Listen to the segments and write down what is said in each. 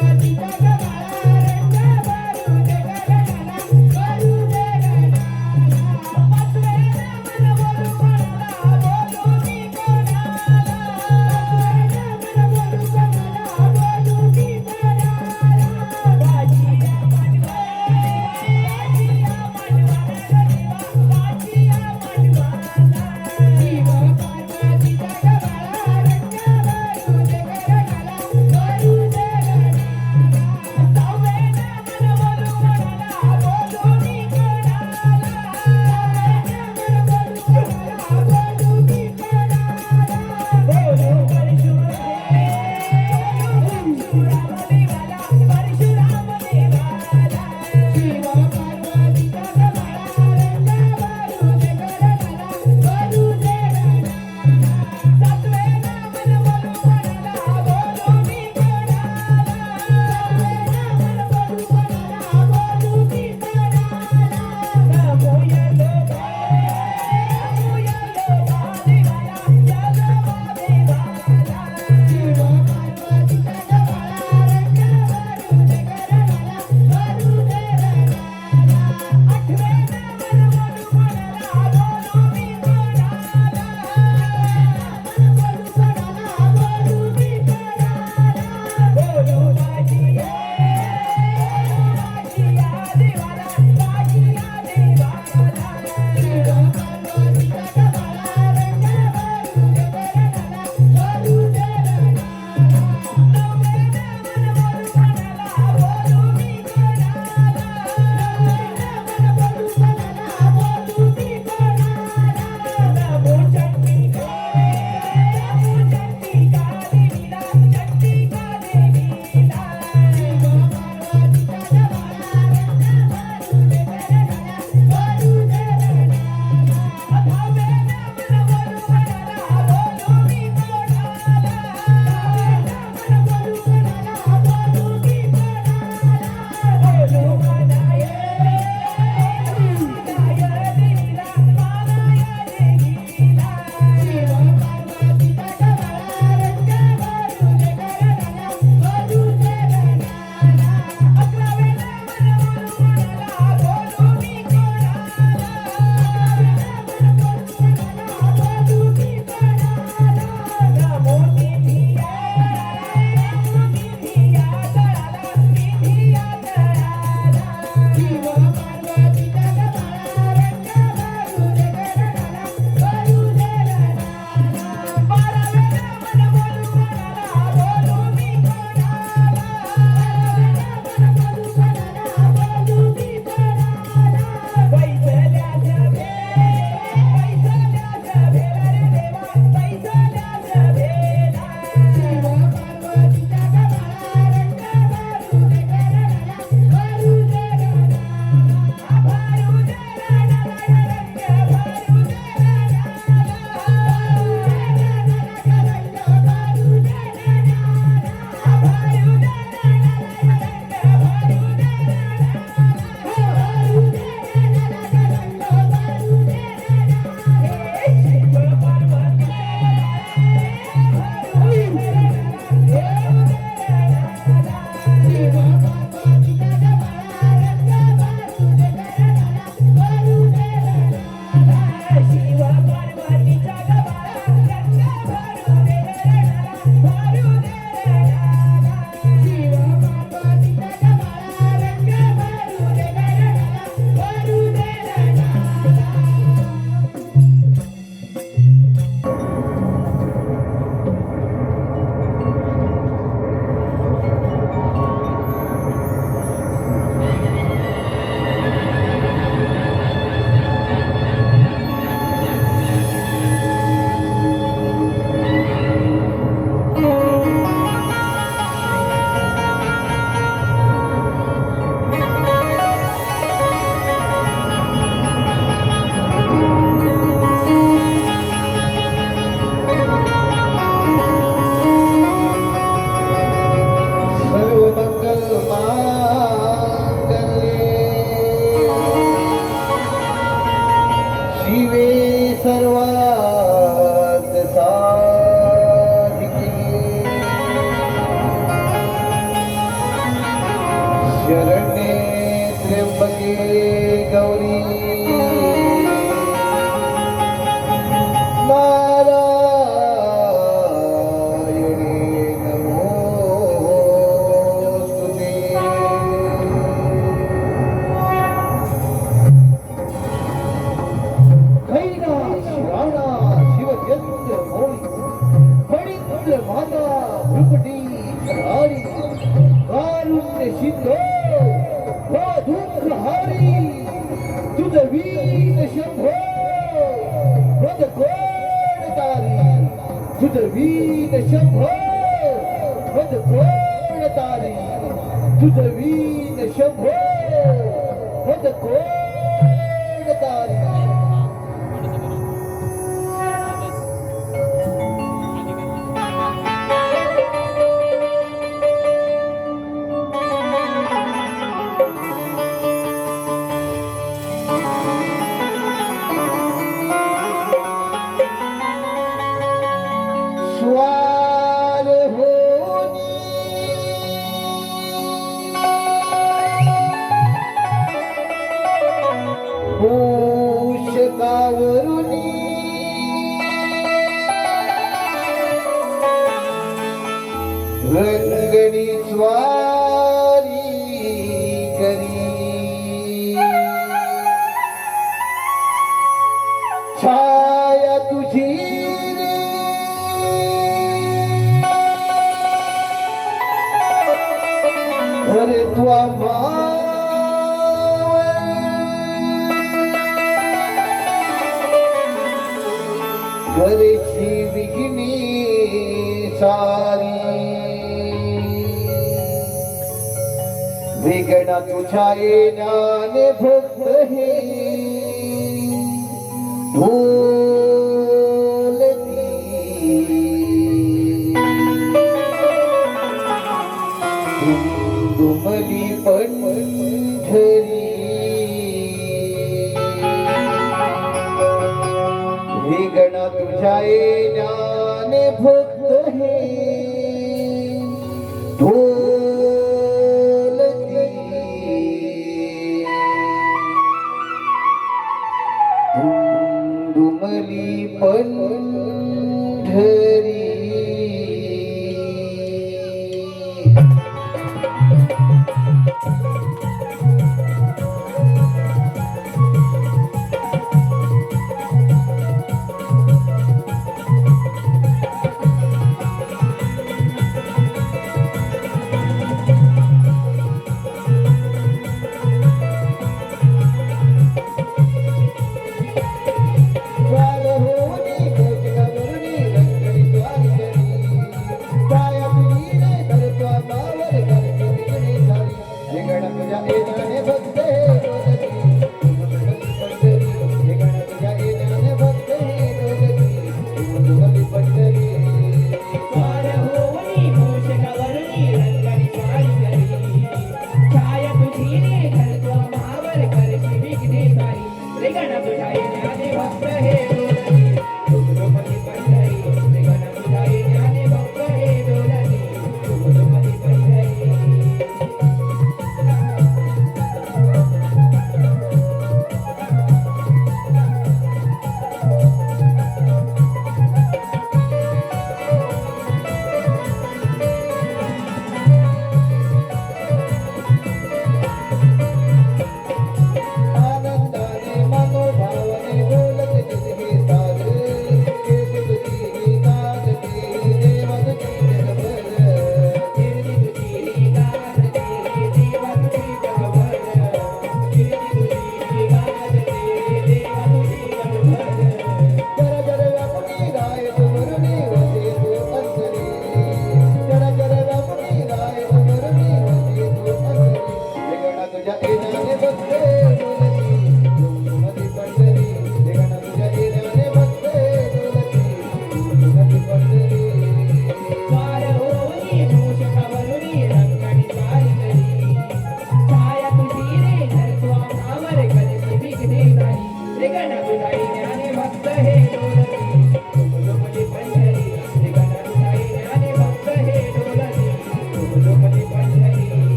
Parvati शरणे त्र्यंबके गौरी नारायणे नमोस्तुते। कैलास राणा शिवचंद्र मौली फणींद्र माता भ्रुकुटी हरी कारुण्य सिंधो दुःखहारी तुझ वीर शंभो वद कोण तारी तुझ वीर शंभो वद कोण तारी तुझ वीर शंभो वद कोण तारी। स्वार होनी पोषकावरुनी रंगणी स्वारी करी छाया तुझी अरे तुआ करे विघ्नी सारी विघ्न तुझा येण्याने भक्त हे ढोलती दुमली पंढरी विघ्न तुझा येण्याने भक्त हे ढोलती दुमली पंढरी। Hey,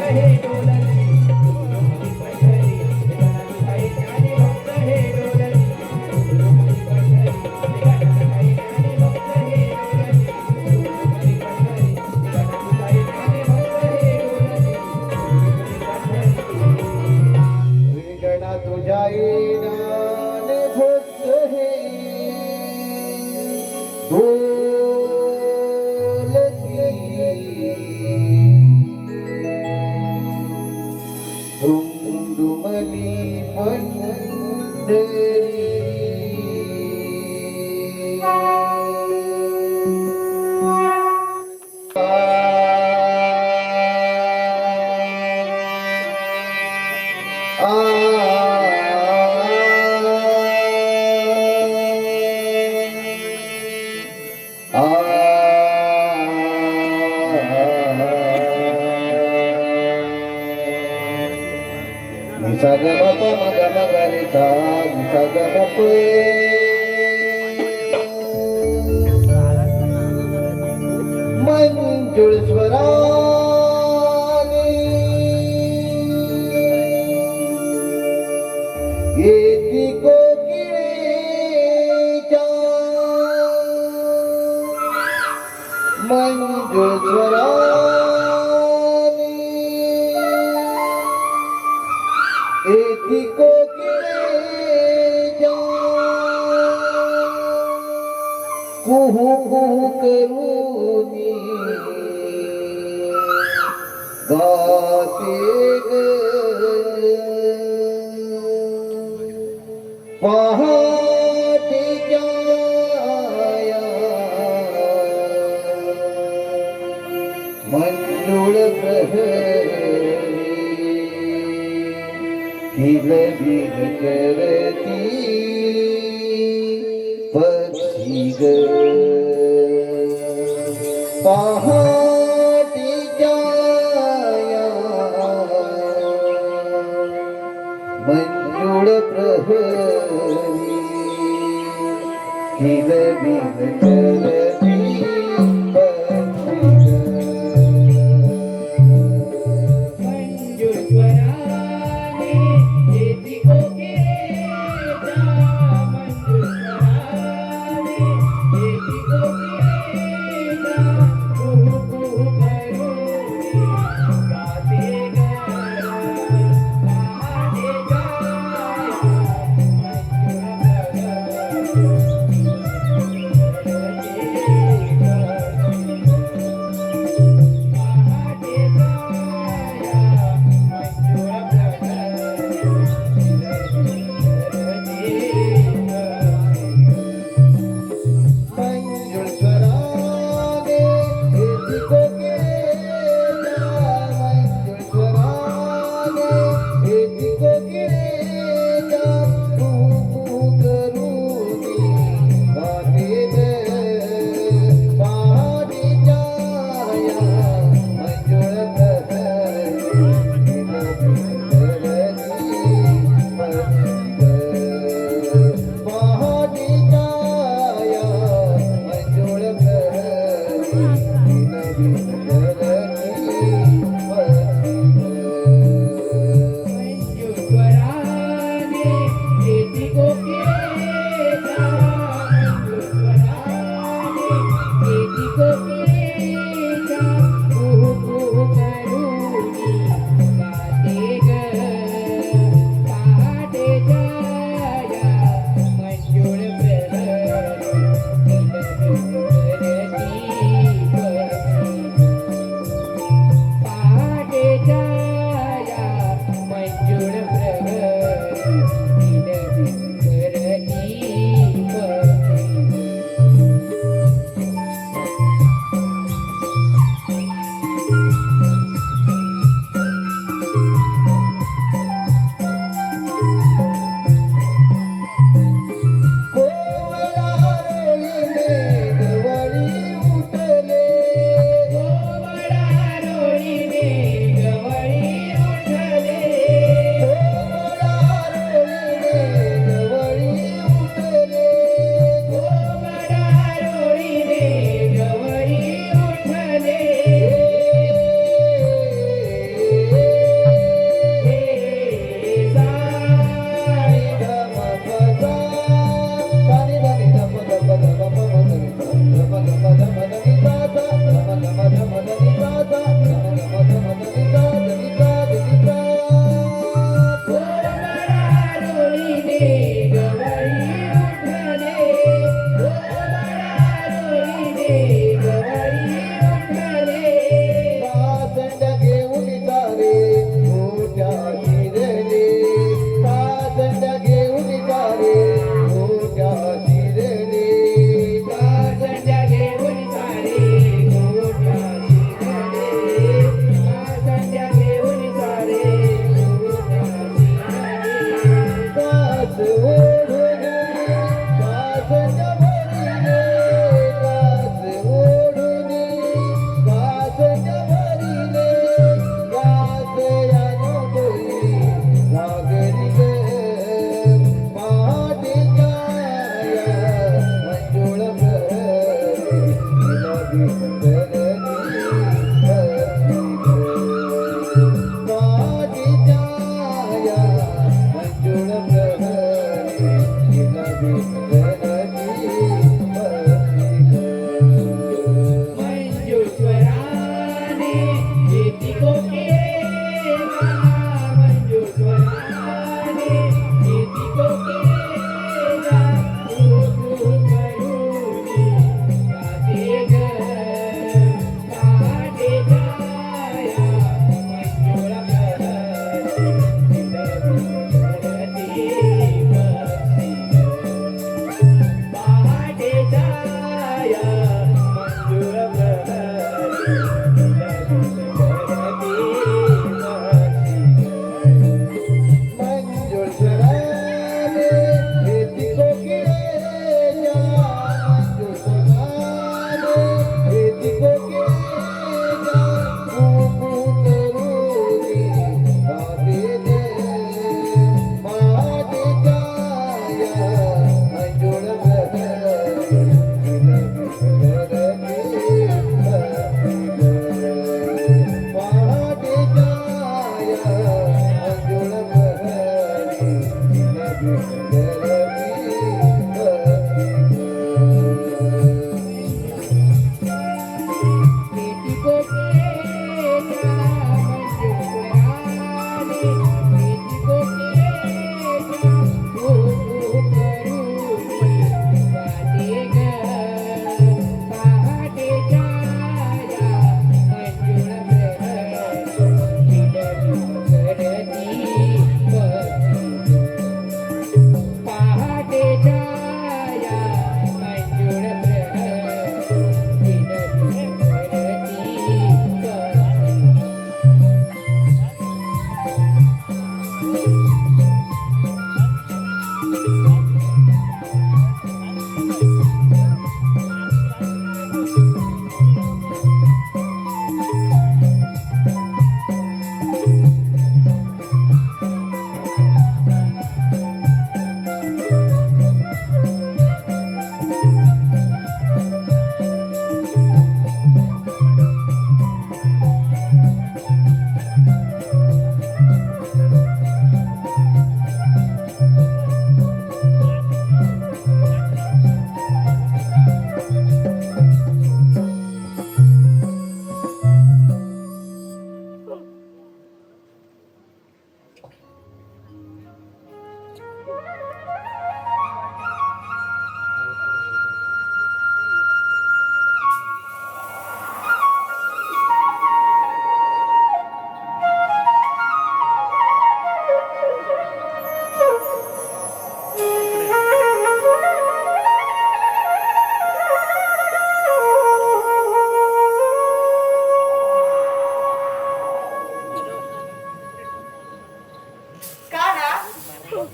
हे डोलती गुरुमुखी पंढरी गणानुसाई ज्ञानी भक्त हे डोलती गुरुमुखी पंढरी गणानुसाई ज्ञानी भक्त हे डोलती गुरुमुखी पंढरी गणानुसाई ज्ञानी भक्त हे डोलती गणा तुझ्या येण्याने भक्त हे दुमदुमली पंढरी मंजुळ स्वराने येती कोकिळेच्या मंजुळ स्वराने येती कोकिळेच्या कुहू कुहू करूनी गाते ग पहाटेच्या मंजुळ प्रहरी किलबिल करती पक्षी ग पहाटेच्या मंजुळ प्रहरी किलबिल करती पक्षी मंजुळ स्वराने येती कोकिळेच्या मंजुळ स्वराने येती कोकिळेच्या कुहू कुहू करूनी गाते ग पहाटेच्या कोकिळेच्या कुहू कुहू करूनी गाते मंजुळ प्रहरी नदी सुंदरती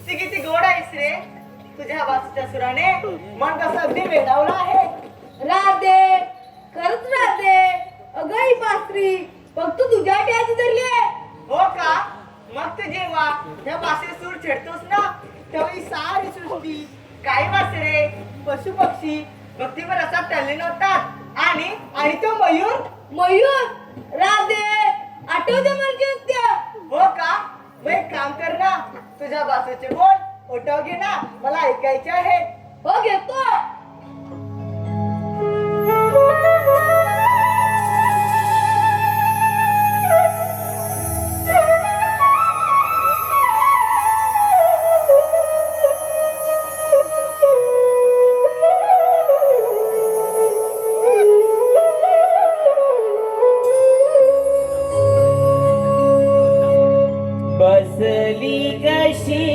ती किती गोड आहेस रे. तुझ्या वाचच्या सुराने मन कसं अगदी वेडावलं आहे. राधे, खरंच राधे. अगं ही पास्त्री फक्त तुझ्यासाठी आज धरली आहे. हो का? मग तू जेव्हा ह्या बासे सूर छेडतोस ना तेव्हा ही सारी सृष्टी, काही वासरे, पशु पक्षी भक्तीवर असा तल्लीन होतात. आणि तो मयूर. मयूर, राधे आठवते म्हणजे त्या. हो का? मग एक काम कर ना, तुझ्या बासूचे बोल ओटाव घे ना, मला ऐकायचे आहे. हो घेतो. बसली कशी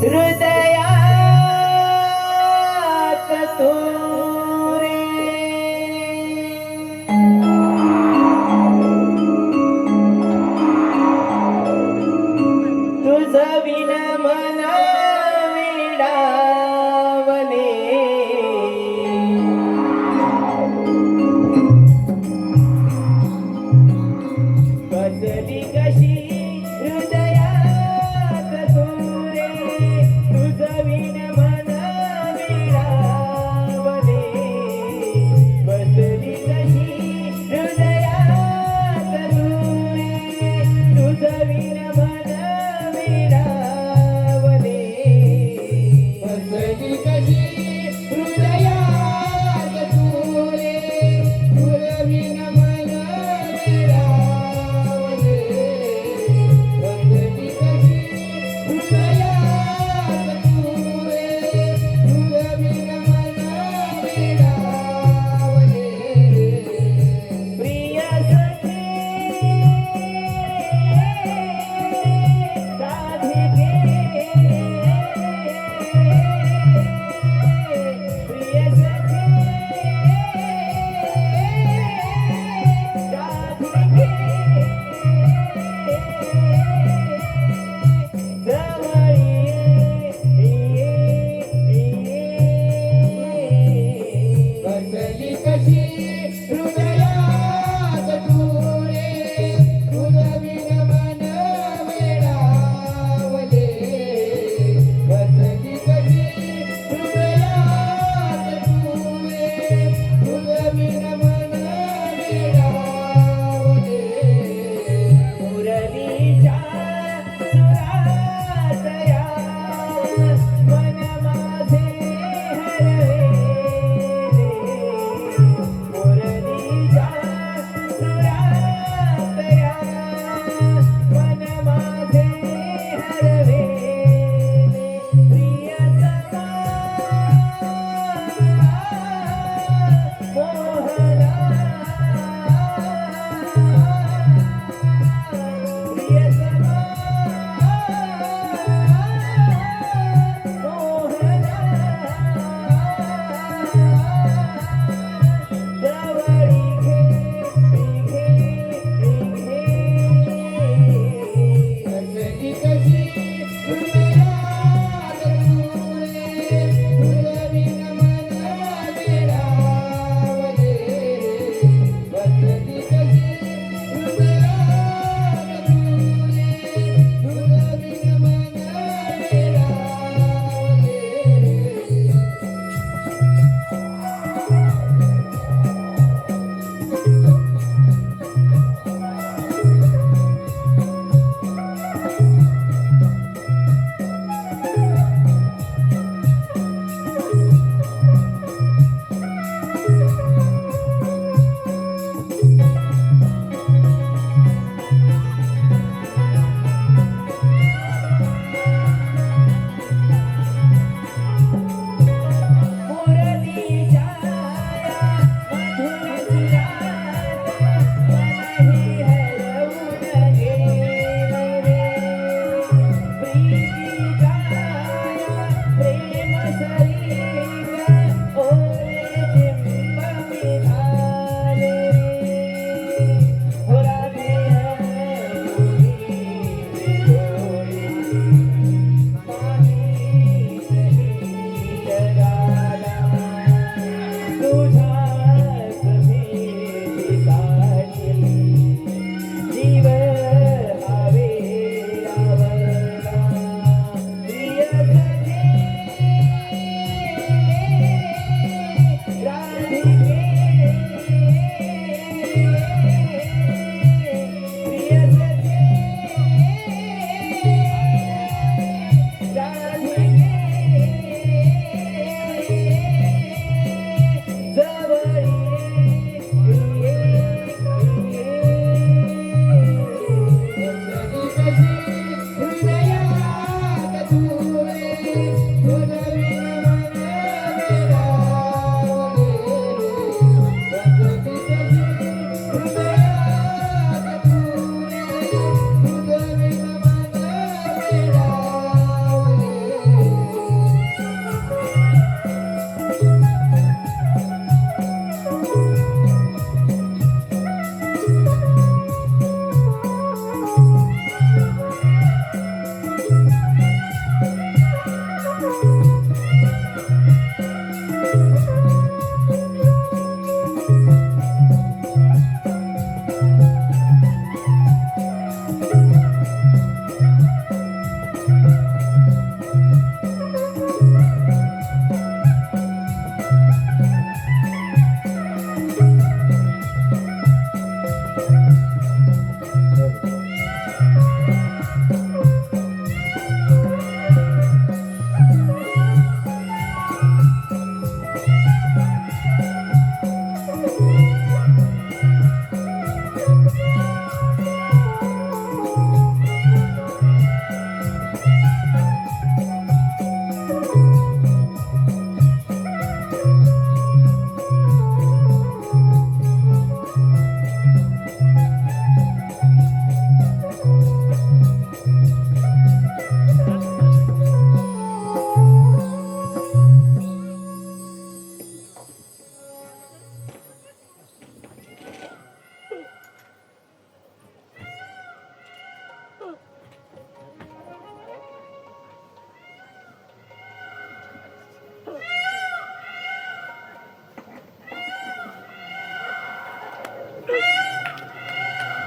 हृदयात तू रे, तुझं विन मन वेडावले. बसली कशी हृदयात तू रे, तुझं विन मन वेडावले. बसली कशी हृदयात तू रे, तुझं विन मन वेडावले. बसली कशी हृदयात तू रे, तुझं विन मन वेडावले.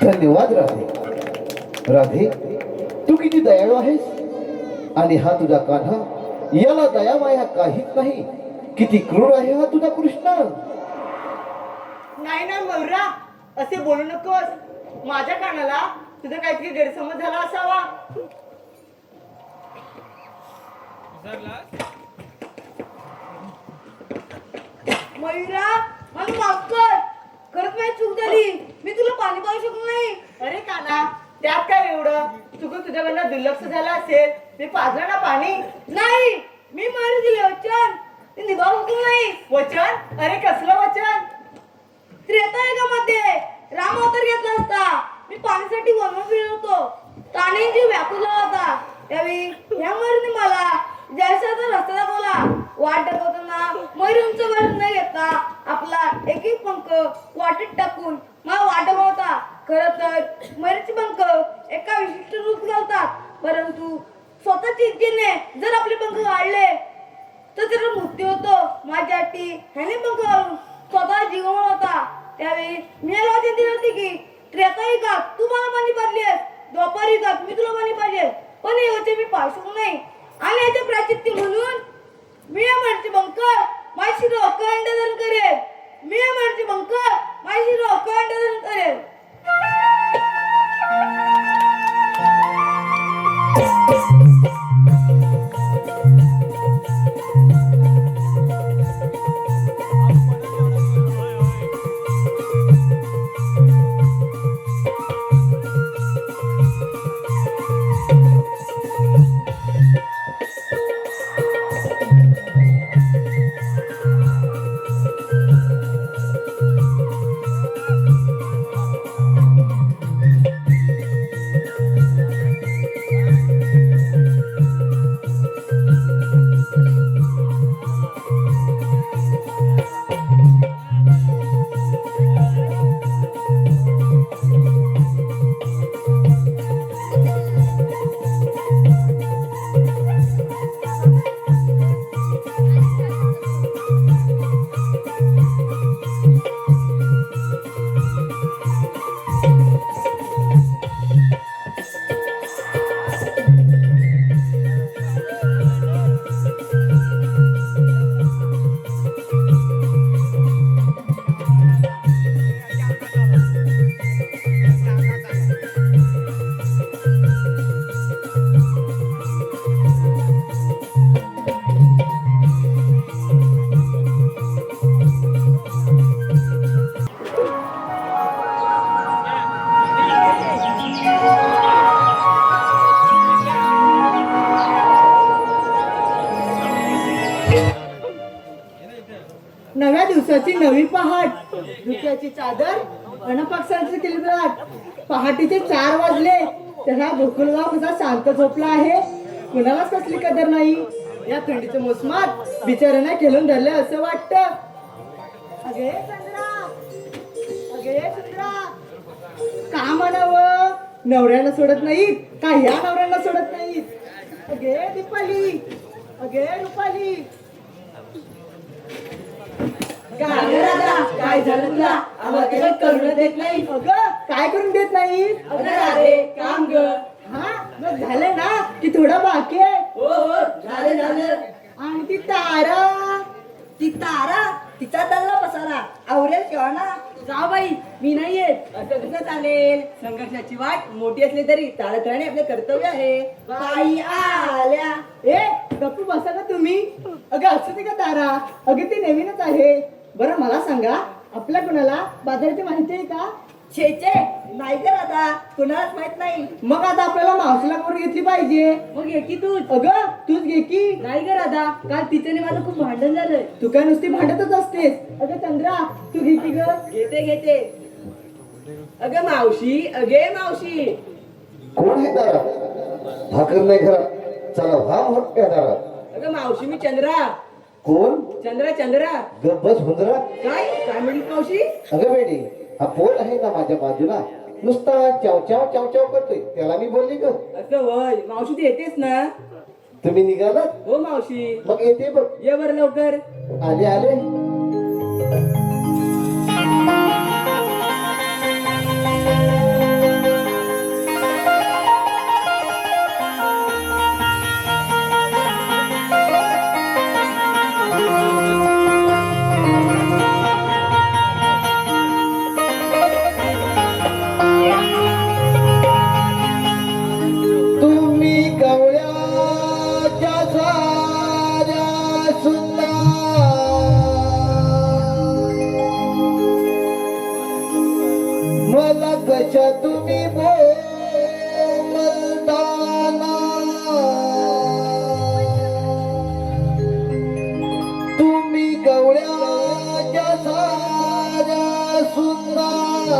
धन्यवाद राधे. राधे, तू किती दयाळू आहेस. आणि हा तुझा कान्हा, याला दया माया काहीच नाही. किती क्रूर आहे हा तुझा कृष्ण. नाही ना मयुरा, असे बोलू नकोस. माझ्या कानाला तुझा काहीतरी गैरसमज झाला असावा. मयुरा, मला माफ कर. खरंच माझी चूक झाली. मी तुला पाणी पाजू शकलो नाही. अरे काना, त्यात काय एवढं. चुकून तुझ्याकडनं दुर्लक्ष झालं असेल. मी पाजलं ना पाणी. नाही, मी मयुरी दिले वचन. ते निभावू शकलो नाही. वचन? अरे कसलं वचन? त्रेतायुगामध्ये राम अवतार घेतला असता. मी पाण्यासाठी वनवास फिरत होतो. ताण्यांची व्याकुला होता. त्यावेळी ह्या मयुरीने मला जयसाचा रस्ता दाखवला. वाट दाखवताना मयूर उंच वर न घेता आपला एक एक पंख वाटेत टाकून मला वाट होता. खरं तर मयूरचे पंख एका विशिष्ट रूप घालतात. परंतु स्वतःच्या इच्छेने जर आपले पंख वाढले तर त्याचा मृत्यू होतो. माझ्यासाठी ह्याने पंख घालून स्वतः जीवन होता. त्यावेळी मी याला वचन दिले होते की त्रेतायुगात तू मला पाणी पाजलेस, द्वापार युगात मी तुला पाणी पाहिजे. पण हे वचन मी पाळू शकलो नाही. आणि याचे प्राचित्य म्हणून मी या मयूरचे पंख माझ्या शिरो अखंड धारण करेल. मी या मयूरचे पंख माझ्या शिरो अखंड धारण करेल. नव्या दिवसाची नवी पहाट, धुक्याची चादर, अनपक्षांची किलबिलाट. पहाटेचे 4 वाजले. त्याला गोकुळगाव कसा शांत झोपला आहे. कुणालाच कसली कदर नाही. या थंडीच्या मोसमात बिचाऱ्यांना खेळून धरले असं वाटतं. अगे चंद्रा, अगे चंद्रा, का म्हणावं. नवऱ्यानं सोडत नाहीत का ह्या नवऱ्यांना सोडत नाहीत. अगे दीपाली, अगे रुपाली. काय झालं तुला. आम्हाला करून देत नाही. अगं काय करून देत नाही. काम ग. हा मग झालं ना की थोडं बाकी आहे. हो हो, झालं. आणि ती तारा, ती तारा तिचा दल्ला पसारा आवरेल किंवा ना. जा बाई, मी नाही येत. असं कसं चालेल. संघर्षाची वाट मोठी असली तरी चालत राहणे आपले कर्तव्य आहे. बाई आल्या. ए गप्प बसा का तुम्ही. अगं असं ते का तारा. अगं ती नवीनच आहे. बरं मला सांगा, आपल्या कोणाला बाजाराची माहिती आहे का. छे नाही कर आता, कुणालाच माहित नाही. मग आता आपल्याला मावशीला करून घेतली पाहिजे. मग घे की तूच. अगं तूच घे की. नाही कर आता, काल तिच्याने माझं खूप भांडण झालंय. तू काय नुसती भांडतच असतेस. अगं चंद्रा तू घे की ग. घेते. अगं मावशी, अगे मावशी. कोण आहे दारात. भाकर नाही घरात. चला हा मोठ्या दारात. अगं मावशी, मी चंद्रा. कोण. चंद्रा. गप बस हुंदरा. काय म्हणली मावशी. अगं बेडी, हा पोर आहे ना माझ्या बाजूला, नुसता चाव चाव करतोय. त्याला मी बोलली ग. असं वय मावशी, तू येतेस ना. तुम्ही निघालात. हो मावशी. मग येते बघ. ये बरं लवकर. आले. कशा तुम्ही बोलताना तुम्ही गवळ्याच्या साऱ्या सुंदर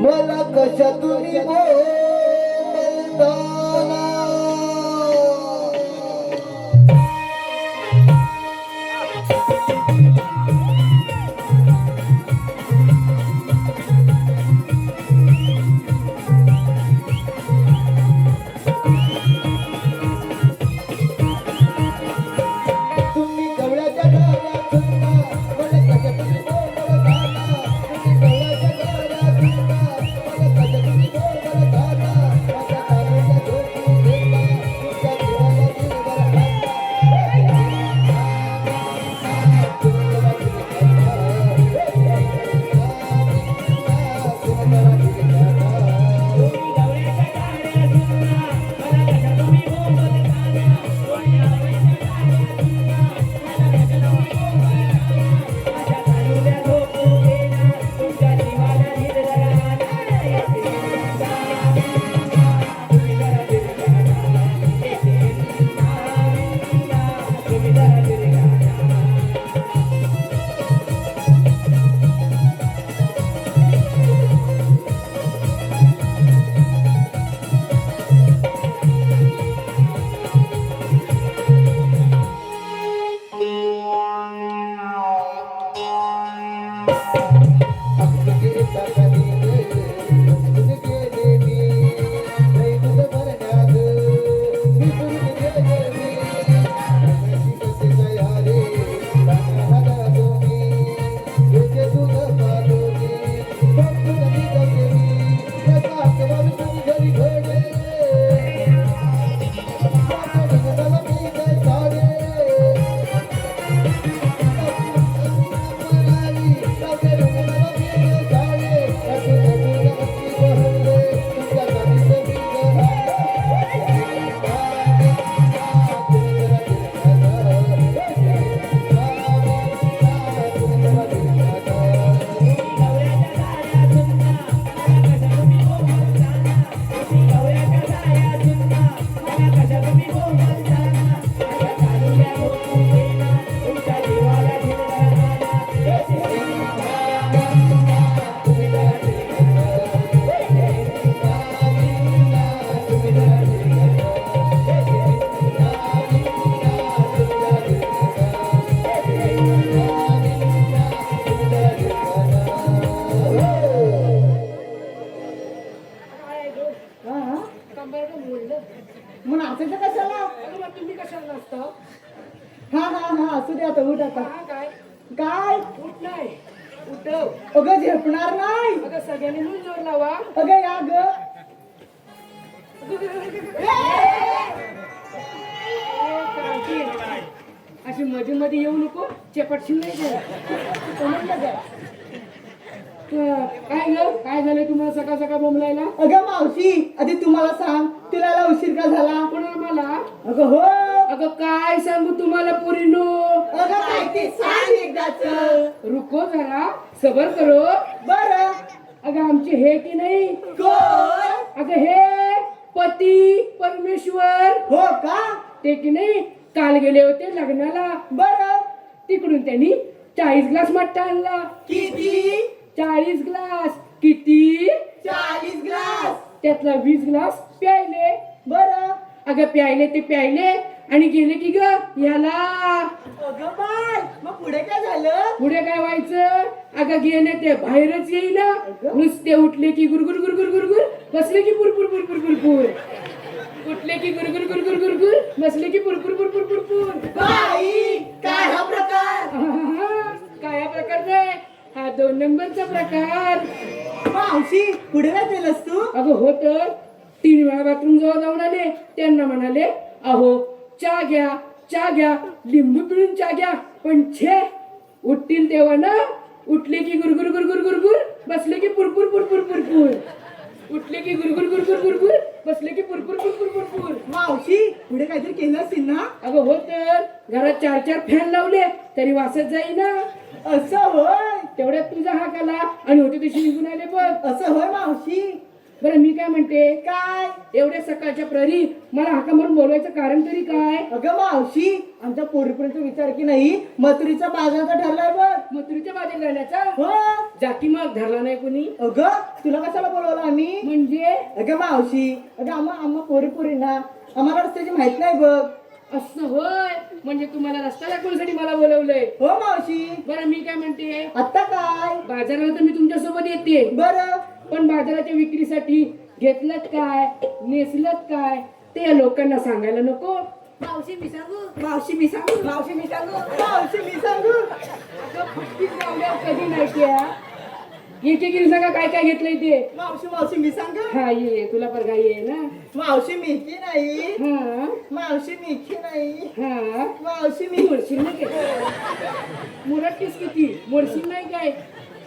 मला कशा तुम्ही बोलताना तुम्ही गवळ्याच्या घरात सुंदर मला कशा तुम्ही बोलताना तुम्ही गवळ्याच्या घरात सुंदर मला कशा तुम्ही बोलताना माझ्या तारुण्या झोपू देता तुमच्या जीवाला दिलबर मग नाचायचं कशाला? तुम्ही कशाला नसता हा हा हा असू दे आता उठ आता. काय काय उठ नाही उठव अगं झेपणार नाही. अगं सगळ्यांनी मिळून जोर लावा अगं या ग अशी मध्ये मध्ये येऊ नको चेपटशील नाही ते. समजलं का? काय ग काय झालं तुम्हाला सकाळ सकाळ बोंबलायला अगं मावशी आधी तुम्हाला सांग तुला यायला उशीर का झाला? कोणाला मला अगं हो. अगं काय सांगू तुम्हाला पोरीनो अगं काय ते सांग एकदाच. रुको जरा सबर करो बरं. अगं आमचे हे की नाही कोण? अगं हे पती परमेश्वर हो का? ते की नाही काल गेले होते लग्नाला बरं. तिकडून त्यांनी 40 ग्लास मट्टा आणला किती? 40 ग्लास किती 40 ग्लास. त्यातला 20 ग्लास प्यायले बरं. अगं प्यायले ते प्यायले आणि गेले की ग याला अगं बाय मग पुढे काय झालं? पुढे काय व्हायचं अगं गेले ते बाहेरच येईना नुसते उठले की गुरगुर गुरगुर गुरगुर बसले की पुरपुर पुरपुर पुरपुर उठले की गुरगुर गुरगुर गुरगुर बसले की पुरपुर पुरपुर पुरपुर बाई काय हा प्रकार? काय प्रकार नाही हा 2 नंबरचा प्रकार मावशी पुढे काय केलंस तू? अगं हो तर 3 वेळा बाथरूम जवळ जाऊन आले त्यांना म्हणाले अहो चहा घ्या लिंबू पिळून चहा घ्या पण छे उठतील तेव्हा ना उठले की गुरगुर गुरगुर गुरगुर बसले की पुरपुर पुरपुर पुरपुर उठले की गुरगुर गुरगुर गुरगुर बसले की पुरपुर पुरपुर पुरपुर मावशी पुढे काहीतरी केलं असेल ना? अगं हो तर घरात 4 फॅन लावले तरी वासत जाईना असं होय तेवढ्यात तुझा हाक आला आणि होते तशी निघून आले बघ. असं होय मावशी. बरं मी काय म्हणते, काय एवढ्या सकाळच्या प्रहरी मला हाका म्हणून बोलवायचं कारण तरी काय? अगं मावशी आमच्या पोरीपर्यंत विचार की नाही मथुरीचा बाजारचा ठरलाय बघ. मथुरीच्या बाजार जाण्याचा हो जाती मग धरला नाही कोणी अगं तुला कशाला बोलवलं आम्ही? म्हणजे अगं मावशी अगं आम्हा पोरी ना आम्हाला रस्त्याची माहित नाही बघ. असं होय, म्हणजे तुम्हाला रस्ता दाखवण्यासाठी मला बोलवलंय. हो मावशी. बरं मी काय म्हणते, आता काय बाजाराला तर मी तुमच्या सोबत येते, बरं पण बाजाराच्या विक्रीसाठी घेतलं काय नेसलं काय ते या लोकांना सांगायला नको. मावशी मी सांगू मावशी मी सांगू मावशी मी सांगू मावशी मी सांगू. अगं फुटकीच लावल्यावर कधी नाही त्या गिरी सांगा काय काय घेतलंय ते. मावशी मावशी मी सांगू. हा ये तुला पर काय ये ना. मावशी मिठी नाही हा मावशी मिठी नाही हा मावशी मी मोडशील नाही काय, मुरटलीस किती मोडशील नाही काय.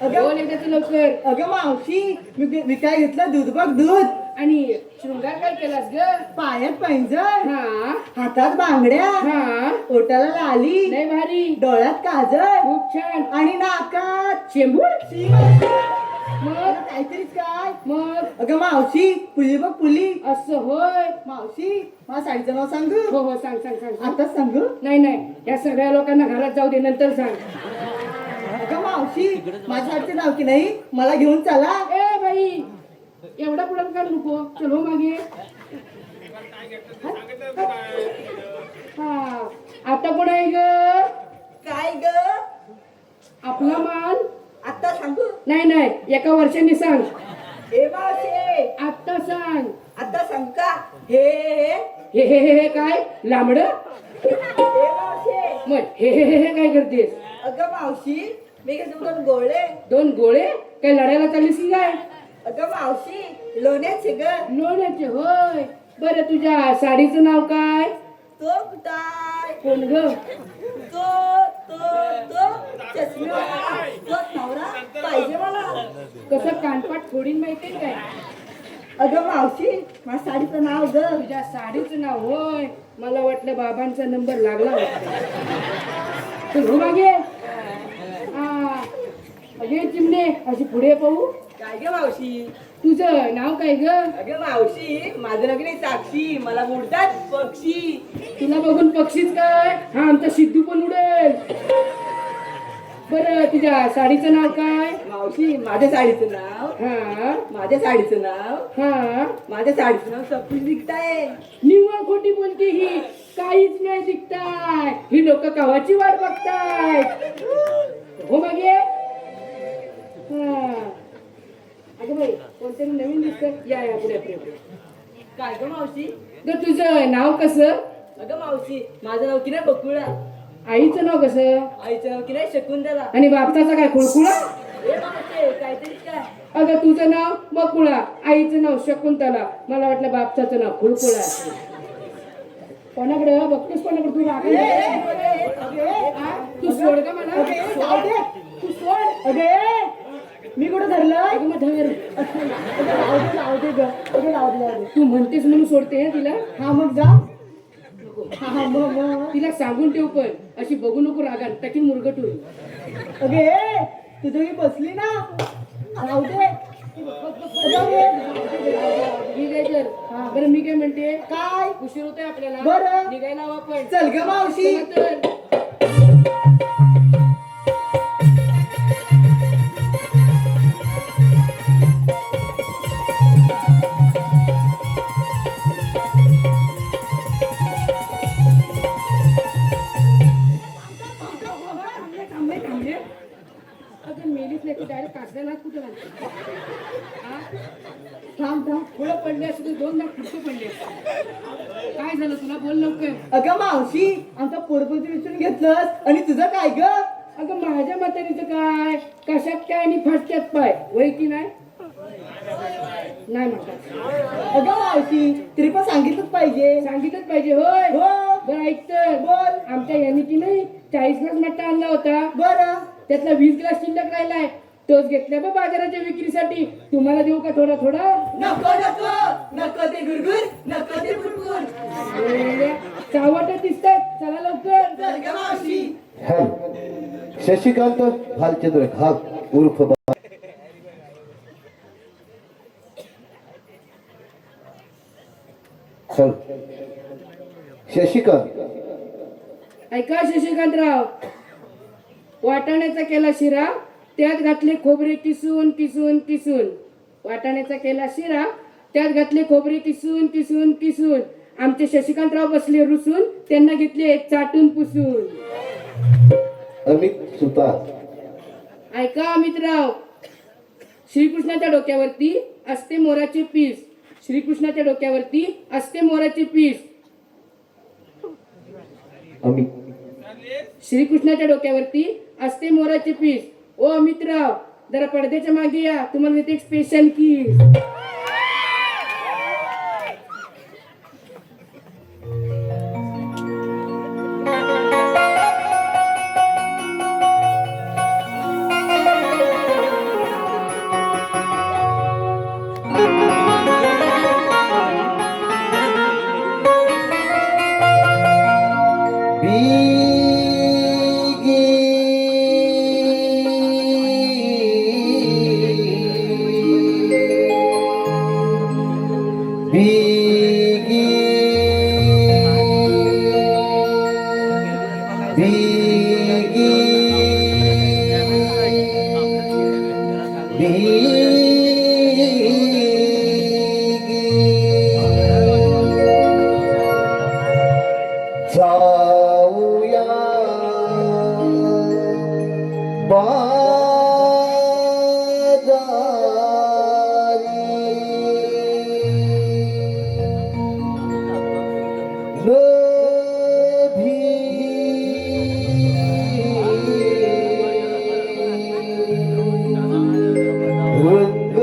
अगं बोल एकदा लवकर. अगं मावशी मी काय घेतलं दूध बघ दूध. आणि शृंगार काय केलास ग? पायात पैंजण हा हातात बांगड्या हा ओठाला लाली लय भारी, डोळ्यात काजळ खूप छान. आणि नाकात चेंबूर सीम. मग काहीतरीच काय. मग अगं मावशी पुली बघ पुली. असं होय. मावशी माझ्या साडीचं नाव सांगू. हो हो सांग सांग सांग सांग. आताच सांगू. नाही नाही या सगळ्या लोकांना घरात जाऊ दे नंतर सांग. अगं मावशी माझ्या साडीचं नाव की नाही मला घेऊन चला. ए बाई एवढा पुढं काढ नको, चल हो मागे. हा आता कोण आहे ग? काय ग आपला मान. आता सांगू. नाही नाही एका वर्षांनी सांग. हे मावशी आता सांग. आता सांग का. हे हे हे हे हे काय लांबड मावशी. मग हे काय करतेस? अगं मावशी मी घेतो दोन गोळे. दोन गोळे काय लढायला चाललीस की काय? अगं मावशी लोण्याचे ग. लोण्याचे होय. बरं तुझ्या साडीचं नाव काय? तो कुठाय कोण ग? तो चष्मेवाला तोच नवरा पाहिजे मला. कसं कानपाट फोडीन माहितीये काय? अगं मावशी माझ्या साडीचं नाव ग. तुझ्या साडीचं नाव होय. मला वाटलं बाबांचा नंबर लागला होता. तू हो मागे. हा अगे चिमणे अशी पुढे पाहू. काय ग मावशी. तुझं नाव काय ग? अगं मावशी माझं नाव की नाही साक्षी. मला उडतात पक्षी. तुला बघून पक्षीच काय, हा आमचा सिद्धू पण उडेल. बरं तुझ्या साडीचं नाव काय? मावशी माझ्या साडीचं नाव हा माझ्या साडीचं नाव हा माझ्या साडीचं नाव सपून निघताय. निव्वळ खोटी बोलते ही. काहीच नाही दिसताय. ही लोक कवाची वाट बघताय. हो मागे. हा अगं बाई कोणतरी नवीन दिसत. या या पुढे पुढे पुढे. काय ग मावशी. तर तुझं नाव कसं? अगं मावशी माझं नाव की नाही बकुळा. आईचं नाव कसं? आईचं नाव की नाही शकुंतला. आणि बापचाचा काय खुळखुळा? हे मावशी काहीतरी काय. अगं तुझं नाव बकुळा, आईचं नाव शकुंतला. मला वाटलं बापचाचं नाव खुळखुळा असेल. कोणाकडे बघतेस कोणाकडे तू तू सोड का मला. तू सोड. अगे मी कुठं धरलं. अगं मग धर. लावू दे ग. अगे लावू दे. तू म्हणतेस म्हणून सोडते ना तिला. हा मग जा. हा मग तिला सांगून ठेव पण अशी बघू नको रागान टाकी मुरगट होईल. अगे तुझं मी बसली ना. राहू दे. ठीक आहे चल. बरं मी काय म्हणते, काय उशीर होतोय आपल्याला. बरं. निघायला हवं आपण. चल ग मावशी. चला तर. अगं मेलीच नाही ती डायरेक्ट काढण्याला कुठं लागली. थांब थांब फुलं पडले असते तर 2 लाख फुटके पडले असते. काय झालं तुला बोल लवकर. अगं मावशी आमचा पोरपती विचारून घेतलंस आणि तुझं काय ग. अगं माझ्या म्हातारीचं काय, कशात काय आणि फटक्यात पाय वय की नाही. नाही म्हणतात. अगं मावशी तरी पण सांगितलंच पाहिजे. सांगितलंच पाहिजे होय. हो बरं ऐक तर. बोल. आमच्या यांनी की नाही 40 ग्लास मट्टा आणला होता. बरं त्यातला 20 ग्लास शिल्लक राहिलाय. तोच घेतलाय बा बाजाराच्या विक्रीसाठी. तुम्हाला देऊ का थोडा थोडा. नको नको नको ते गुरगुर नको ते बुरबुर. चावट दिसतात. चला लवकर. चल ग मावशी. शशिकांत भालचंद्र घाग उर्फ चल शशिकांत ऐका शशिकांतराव, वाटाण्याचा केला शिरा, त्यात घातले खोबरे किसून किसून किसून. वाटाण्याचा केला शिरा, त्यात घातले खोबरे किसून किसून किसून. आमचे शशिकांतराव बसले रुसून, त्यांना घेतले चाटून पुसून. अमित सुतार ऐका अमितराव, श्रीकृष्णाच्या डोक्यावरती असते मोराचे पीस. श्रीकृष्णाच्या डोक्यावरती असते मोराचे पीस. अमित श्रीकृष्णाच्या डोक्यावरती असते मोराचे पीस. ओ अमितराव, जरा पडद्याच्या मागे या, तुम्हाला देते एक स्पेशल किस. जाऊया रंग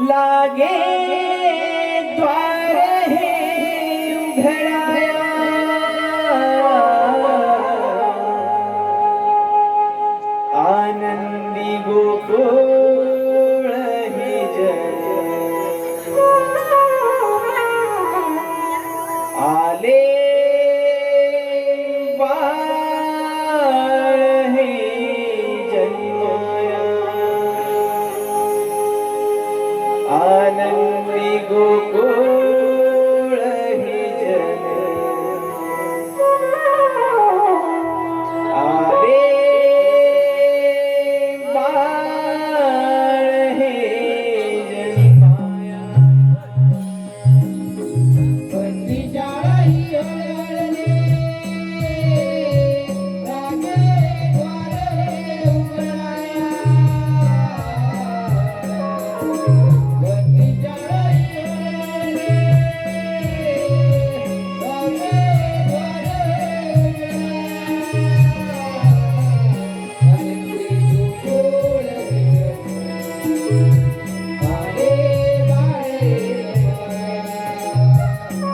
लागे द्वार हे उघडाया आनंदी गोकुळ हे जन आले बाळ हे जन्माया आनंदी गोकुळ हे जन आले बाळ हे जन्माया बंदी शाळा ही हळहळली, लागे द्वार हे उघडाया. बंदी शाळा ही हळहळली, लागे द्वार हे उघडाया. आनंदी गोकुळ हे जन, आले बाळ हे माया.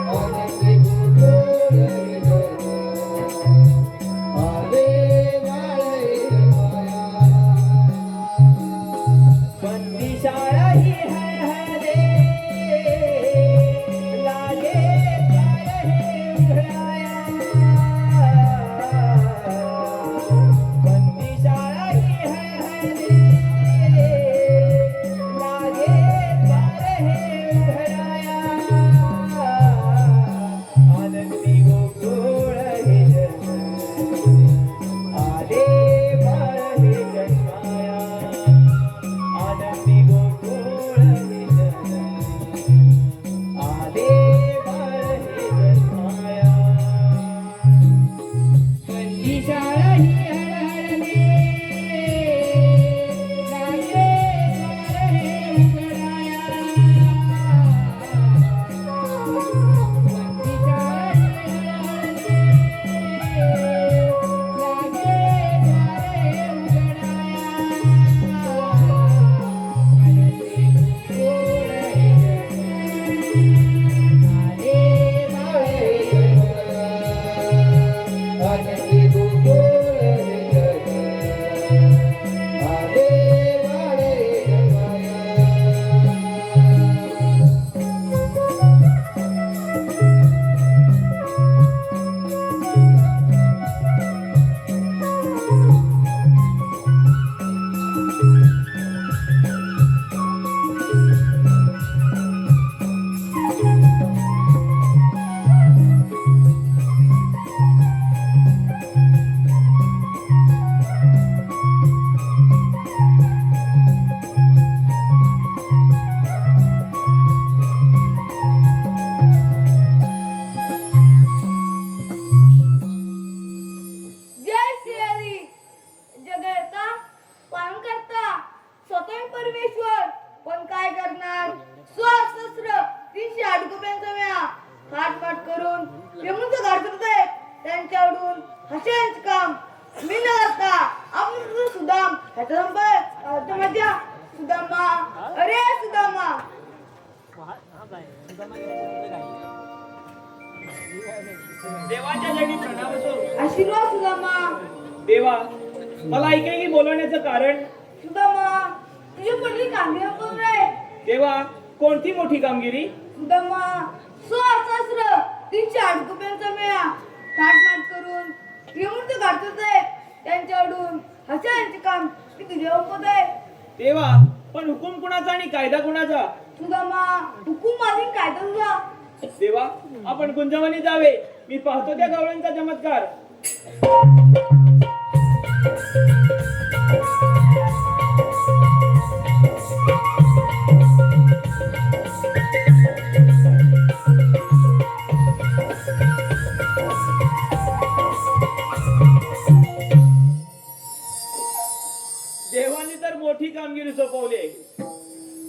आनंदी गोकुळ हे जन, आले बाळ हे माया. बंदी शाळा ही हळहळे लागे द्वार हे उघडाया बंदी शाळा ही हळहळे लागे द्वार हे उघडाया आनंदी गोकुळ हे जन आले बाळ हे जन्माया आनंदी गोकुळ हे जन आले बाळ हे जन्माया बंदी शाळा ही हळहळली लागे द्वार हे उघडाया बंदी शाळा ही हळहळली लागे द्वार हे उघडाया आनंदी गोकुळ हे जन आले बाळ हे आनंदी गोकुळ हे जन, आले बाळ हे माया. जय श्री हरी. जगता पालन करता स्वतः परमेश्वर, पण काय करणार? सहस्र 308 रुपयांचा मेळा थाटमाट करून यमुचं घर करतायत त्यांच्याकडून हशांचं काम मी न करता आपण सुदाम ह्याचा संपर्क माझ्या सुदामा. अरे सुदामा, देवाच्या जणी प्रणाम असो आशीर्वाद सुदामा. देवा मला ऐकायला बोलवण्याचं कारण सुदामा, तुझी पडली कामगिरी कोण रे? देवा कोणती मोठी कामगिरी सुदामा, सहस्र 308 रुपयांचा मेळा थाटमाट करून यमुचं घर करतायत त्यांच्याकडून हशांचं काम मी तुझ्या ओपत आहे. देवा पण हुकूम कुणाचा आणि कायदा कुणाचा सुदामा, हुकूम माझी कायदा तुझा. देवा आपण गुंजवणी जावे मी पाहतो त्या गवळ्यांचा चमत्कार देवाने तर मोठी कामगिरी सोपवली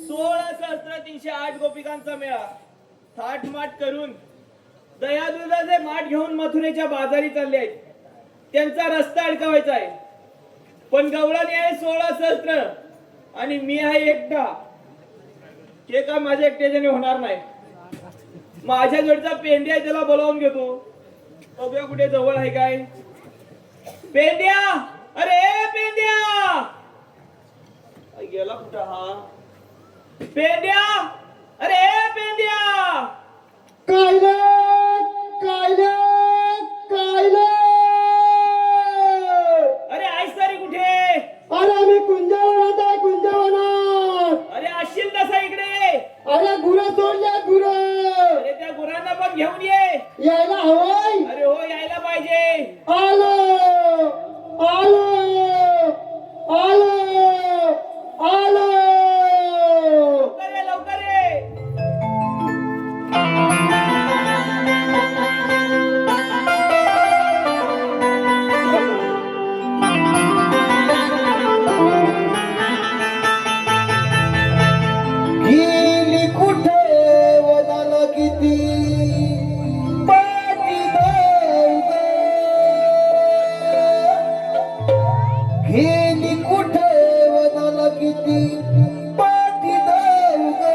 16,308 गोपिकांचा मेळा थाटमाट करून दयादुधाचे माठ घेऊन मथुरेच्या बाजारी चालले आहेत. त्यांचा रस्ता अडकवायचा आहे. पण गवळणी आहे 16 सहस्त्र आणि मी आहे एकटा. हे काय माझ्या एकट्याच्याने होणार नाही. माझ्या जोडचा पेंड्या आहे, त्याला बोलावून घेतो. बघूया कुठे जवळ आहे काय. पेंड्या, अरे पेंड्या, गेला कुठं हा पेंड्या, अरे पेंड्या. कायले कायले कायले. अरे आईस तारी कुठे. अरे आम्ही कुंजवनात आहे, कुंजवनात. अरे असशील तसा इकडे. अरे गुरं सोडल्या गुरं. अरे त्या गुरांना पण घेऊन ये. यायला हवंय. अरे हो यायला पाहिजे. आलो आलो आलो आलो. लवकर ये, लवकर ये. गेली कुठे वदाला किती पाठी धाव ग. गेली कुठे वदाला किती पाठी धाव ग.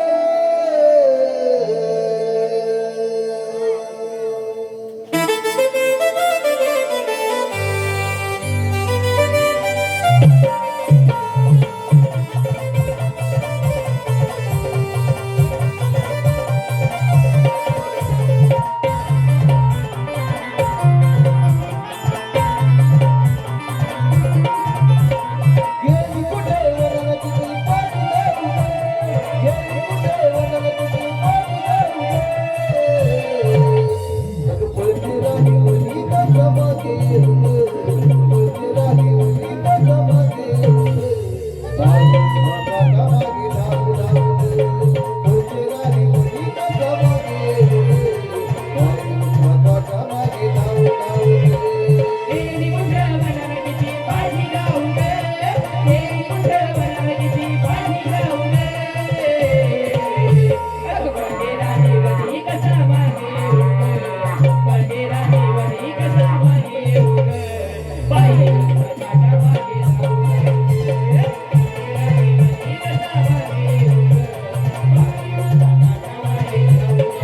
गेली कुठे वदाला किती पाठी धाव ग. गेली कुठे वदाला किती पाठी धाव ग. अगं पळती राणी मुली माझ्या मागे ग. पळती राणी मुली माझ्या मागे ग. माझ्या मागे धाव धाव ग. पळती राणी मुली माझ्या मागे ग. माझ्या मागे धाव धाव ग. हेरी कुठं वनाला किती पाणी गाऊ ग. हेरी कुठं वनाला किती पाणी गाऊ ग. अगं बंडेरा देवनी कसा मागे उग. बंडेरा देवनी कसा मागे उग. बाई माझ्या मागे जाऊ ग. बंडेरा देवनी कसा मागे उग. बाई माझ्या मागे जाऊ ग.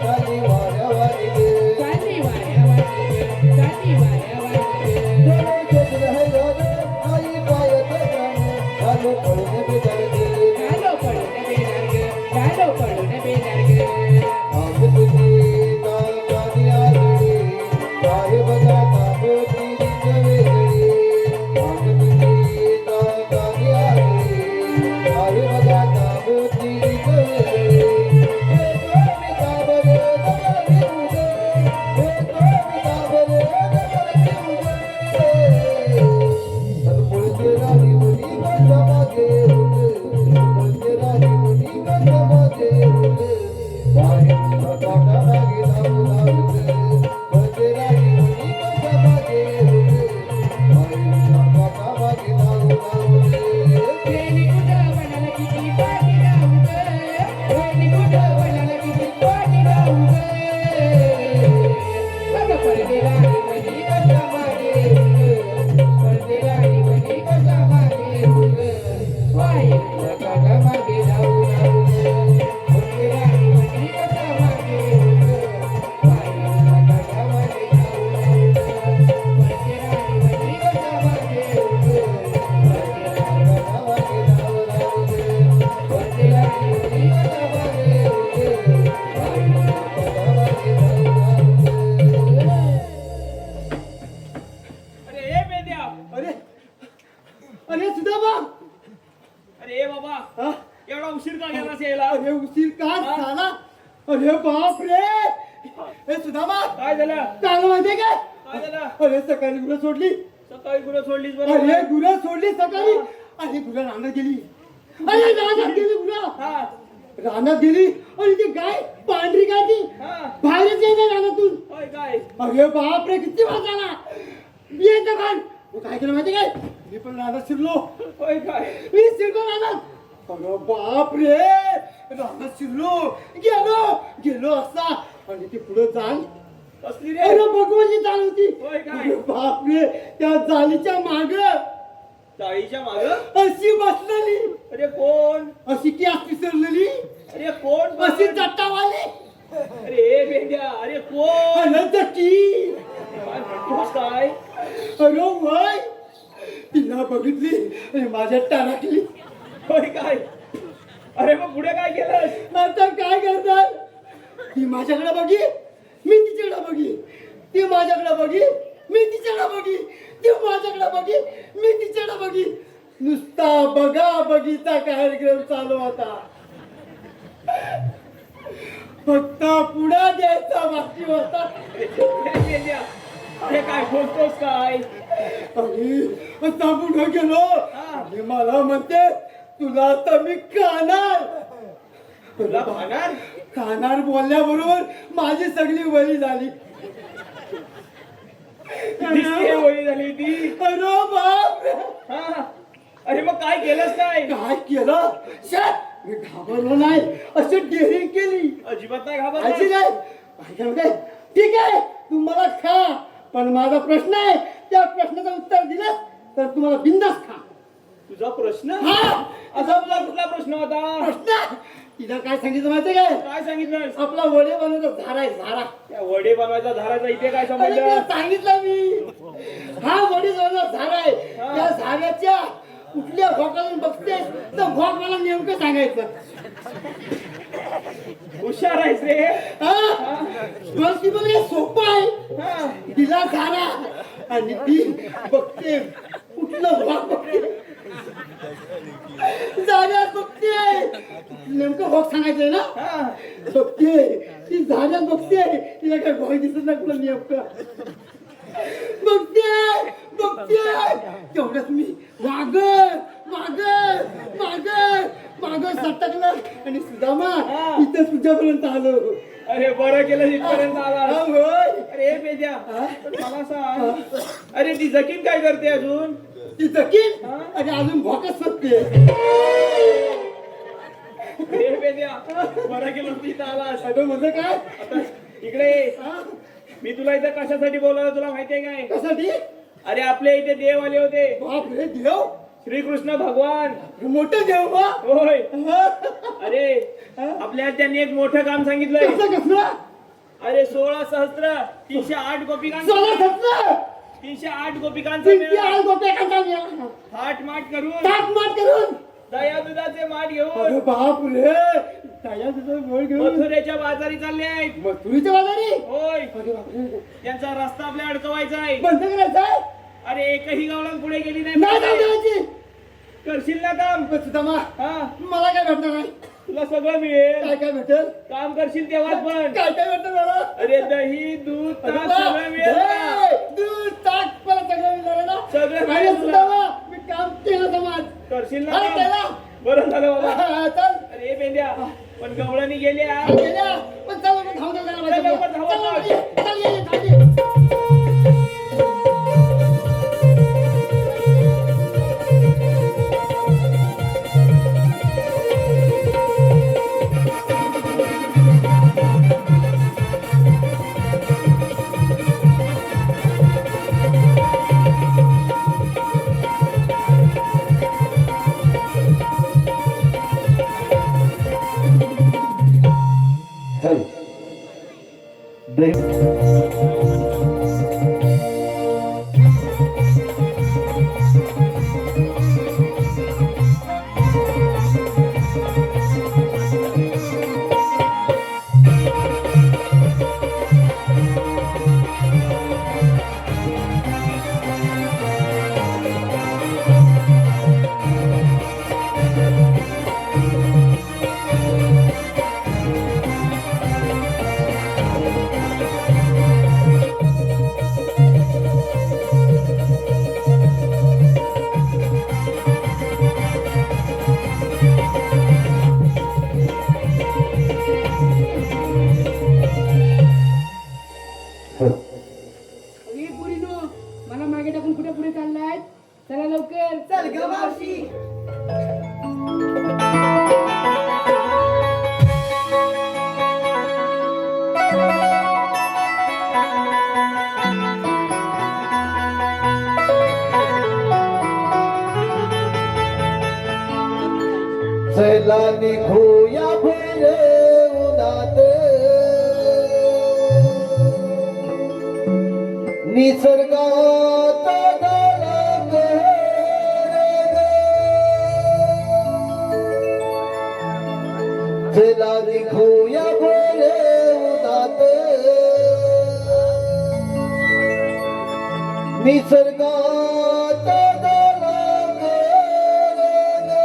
चाली वाऱ्या वारी ग. चाली वाऱ्या वारी ग. गालो पडून बेजार ग. गालो पडून बेजार ग. वेली कुठं वनाला किती पाणी गाऊ ग. वेली कुठं वनाला किती पाणी गाऊ ग. अगं पडदेला वनी कसा मागे उग. पडदेला वनी कसा मागे उग. बाई माझ्या मागे जाऊ जाऊ ग. पडदेला वनी कसा मागे उग. बाई माझ्या मागे जाऊ जाऊ ग. पडदेला वनी कसा मागे उग. अरे ए पेंड्या, अरे अरे सुदामा. अरे ए बाबा, हा? एवढा उशीर का गेलास यायला. अरे उशीर का झाला. अरे बाप रे. ए सुदामा, काय झालं. चांगलं माहितीये काय. काय झालं. अरे सकाळी गुरं सोडली. सकाळी गुरं सोडलीस अरे बरोबर. गुरं सोडली सकाळी. अरे गुरं रानात गेली. अरे रानात गेली गुरं. हा रानात गेली आणि ती गाय पांढरी गाय ती हा. बाहेरच येते रानातून. होय काय अरे बापरे किती वाज झाला. मी येतो खान. मग काय केलं माहिती काय, मी पण रानात शिरलो. होय काय मी शिरलो रानात. अरे बापरे रानात शिरलो, गेलो असा आणि ती पुढे जाल. कसली रे अरे भगवानची चाल होती. होय काय? अरे बापरे त्या जालीच्या माग चाळीच्या माग अशी बसलेली, अरे कोण अशी की असती सरलेली, अरे कोण अशी चट्टावाली अरे बेंड्या अरे कोण की. काय म्हणतोस काय अरे वय तिला बघितली आणि माझ्या टाळाकली. होय काय अरे मग पुढे काय केलंस आता काय करणार, ती माझ्याकडे बघी, मी तिच्याकडे बघी, ती माझ्याकडे बघी, मी तिच्याकडे बघी, ती माझ्याकडे बघी, मी तिच्याकडे बघी. नुसता बघा बघीचा कार्यक्रम चालू होता. फक्त पुढा द्यायचा बाकी होता. अरे बेंड्या अरे काय बोलतोस काय आणि आता पुढे गेलो आणि मला म्हणते तुला आता मी खाणार. तुला खाणार खाणार बोलल्याबरोबर माझी सगळी वळी झाली. दिसते वळी झाली ती अरे बाप रे. हा अरे मग काय केलंस काय काय केलं शेट, मी घाबरलो नाही, अशी डेअरिंग केली. अजिबात नाही अशी घाबरला काय काय म्हणते, ठीक आहे तू मला खा, पण माझा प्रश्न आहे, त्या प्रश्नाचं उत्तर दिलं तर तुम्हाला बिंदास खा. तुझा प्रश्न हा असा तुझा कुठला प्रश्न होता प्रश्न तिला काय सांगितलं माहिती काय, काय सांगितलं आपला वडे बनवतो झारा आहे झारा. त्या वडे बनवायचा झाडाचा इथे काय अरे संबंध तुला सांगितलं मी, हा वडे बनवतो झारा आहे. त्या झाऱ्याच्या कुठल्या भोकाला बघतेस तर भोक मला नेमकं सांगायचं. हुशार आहेस रे हा पॉसिबल हे सोपं आहे. हा तिला झारा आणि ती बघते कुठलं भोक बघते, झाड्यात बघते, नेमकं भोक सांगायचंय ना. हा बघते ती झाड्यात बघते, तिला काय भोय दिसत नाही तुला नेमकं. बघते बघते तेवढ्यात मी माग माग माग माग सटकलं आणि सुदामा इथे तुझ्यापर्यंत आलो. अरे बरं केलं इथपर्यंत आला हा, होय. अरे बेजा पण मला सांग अरे ती जकीन काय करते अजून ती जकीन आणि अजून भोकच बघते. अरे बेजा बरं केलं तू इथं आलास अगं म्हणजे काय, आता इकडे ये. हा? मी तुला इथं कशासाठी बोलवलं तुला माहितीये काय कशासाठी, अरे आपल्या इथे देव आले होते बाप रे देव, श्रीकृष्ण भगवान मोठं देव बा. होय हा? अरे आपल्या त्यांनी एक मोठं काम सांगितलंय कसं कसलं, अरे 16 सहस्त्र 308 गोपिकांचं चला कसलं 308 गोपिकांचं किती मेळा. आळ गोप्या काढता मेला. थाट माट करून ताक माट करून, दया दुधाचे माठ अरे घेऊन बाप रे ताया तुझं गोळ घेऊन मथुरेच्या बाजारी चालले आहेत मथुरीच्या बाजारी. होय अरे बापरे, त्यांचा रस्ता आपल्या अडकवायचा आहे बंद करायचं आहे? अरे एकही गावलान पुढे गेली नाही जाऊ नाही द्यायची. करशील ना काम सुदामा हा मला काय भेटणार नाही, तुला सगळं मिळेल काय काय भेटेल, काम करशील तेव्हाच पण काय काय भेटेल मला. अरे दही दूध अरे ताक वा, सगळं मिळेल ना दे, दूध, ताक मला सगळं मिळणार आहे ना. सगळं अरे मिळेल तुला. सुदामा मी काम केलं समाज. करशील ना अरे काम? केला. बरं झालं बाबा हा, चल अरे बेंद्या पण गवळणी गेल्या गेल्या पण चल आपण धावून जायला चल, पाहिजे. लवकर धावा, चल, धावा. चल, ये, ये, थांब, ये. अरे पुरीनो मला मागे टाकून कुठे पुढे चाललाय चला लवकर चल ग मावशी. चला निघूया फिरे उन्हात निसर्गात झाला कहर ग. चला निघूया फिरे उन्हात निसर्गात झाला कहर ग.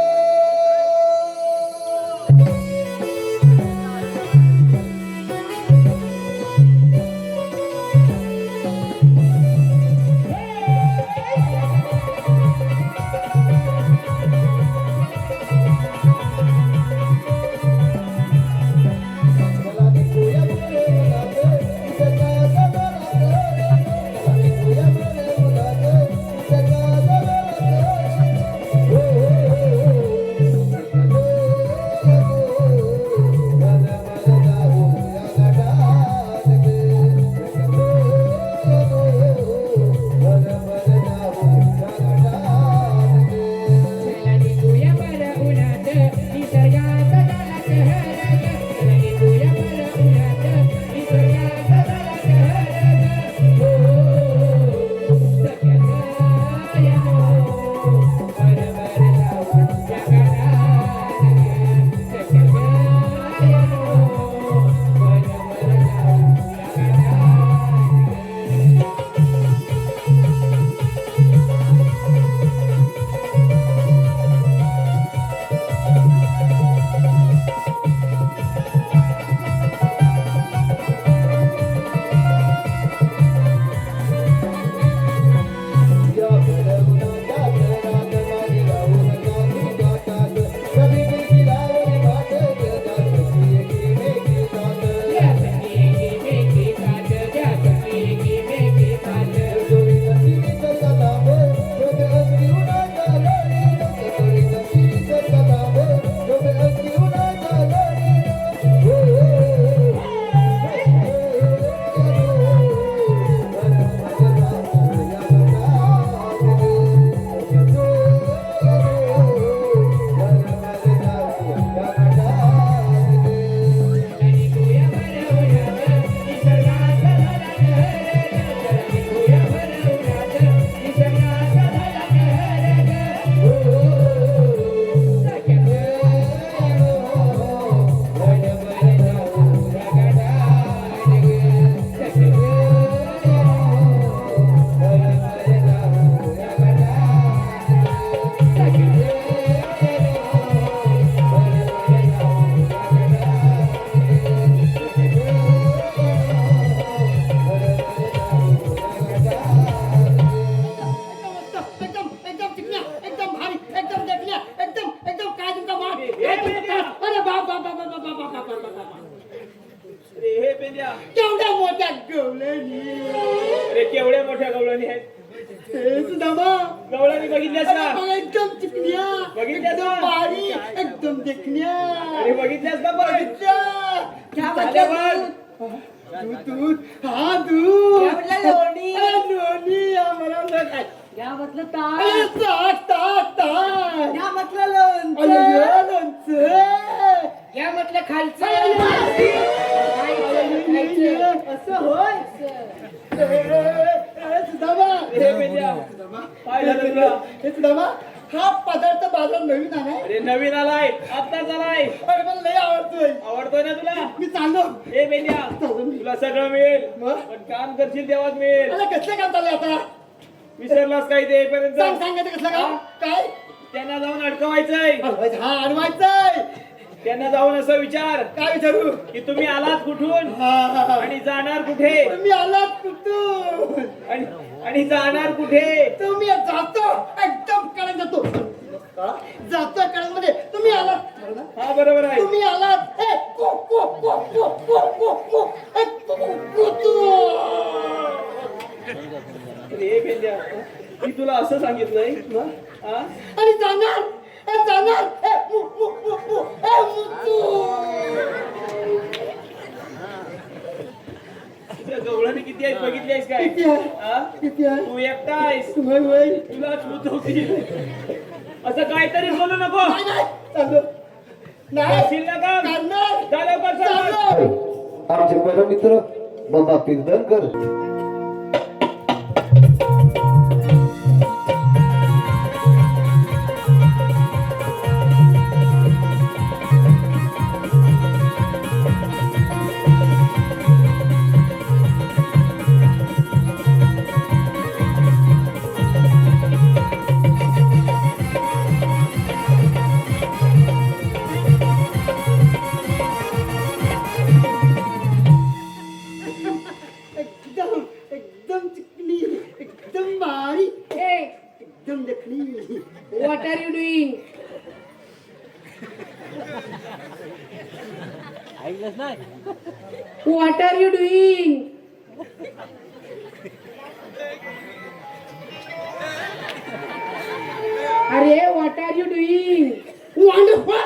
केवढ्या मोठ्या गवळणी. अरे केवढ्या मोठ्या गवळणी आहेत सुदामा गवळणी बघितल्यास का बघा, एकदम चिकन्या, बघितल्यास एकदम का? भारी, एकदम देखण्या. अरे बघितल्यास का बघ बघितल्या. क्या झाल्या म्हटलं बघ. दूध हा दूध क्या म्हटलं लोणी? लोणी आम्हाला असं काय. या म्हटलं अरे, ताक ताक ताक या म्हटलं लोणचं. अय्यो, लोणचं. या म्हटलं खालचं. असं होय सुदामा हे पेंड्या काय झालं तुला हे सुदामा हा पदार्थ बाजारात नवीन आलाय. अरे नवीन आलाय आत्ताच आलाय अरे मला लय आवडतोय. आवडतोय ना तुला मी चाललो. हे पेंड्या तुला सगळं मिळेल मग? पण काम करशील तेव्हाच मिळेल मला कसलं काम चाललंय आता. विसरलास काय ते पर्यंत सांग सांगायचं कसलं काम काय त्यांना जाऊन अडकवायचंय अडवायचं, हा अडवायचंय. त्यांना जाऊन असं विचार काय विचारू की तुम्ही आलात कुठून हा, हा, हा. आणि जाणार कुठे तुम्ही आलात कुठून. आणि आणि जाणार कुठे तुम्ही जातो एकदम कडक जातो जातो कडक मध्ये तुम्ही आलात हा बरोबर आहे तुम्ही आलात ए, को, को, को, को, को, को, को. ए, को, को, को. रे भेंड्या, मी तुला असं सांगितलंय ना हा? आणि जाणार जाणार मुत्तू. तुझ्या गवळणी किती आहेत बघितली आहेस काय किती आहे? हा? किती आहे? तू एकटा आहेस, वय वय. तुला होती असं काहीतरी बोलू नको. नाही नाही चाललो नाही करशील ना काम? करणार. जा लवकर चल. चाललो. आमचे परममित्र बाबा पिरदनकर एकदम एकदम चिकनी एकदम भारी ए एकदम देखणी. What are you doing? What are you doing? अरे what are you doing? Wonderful.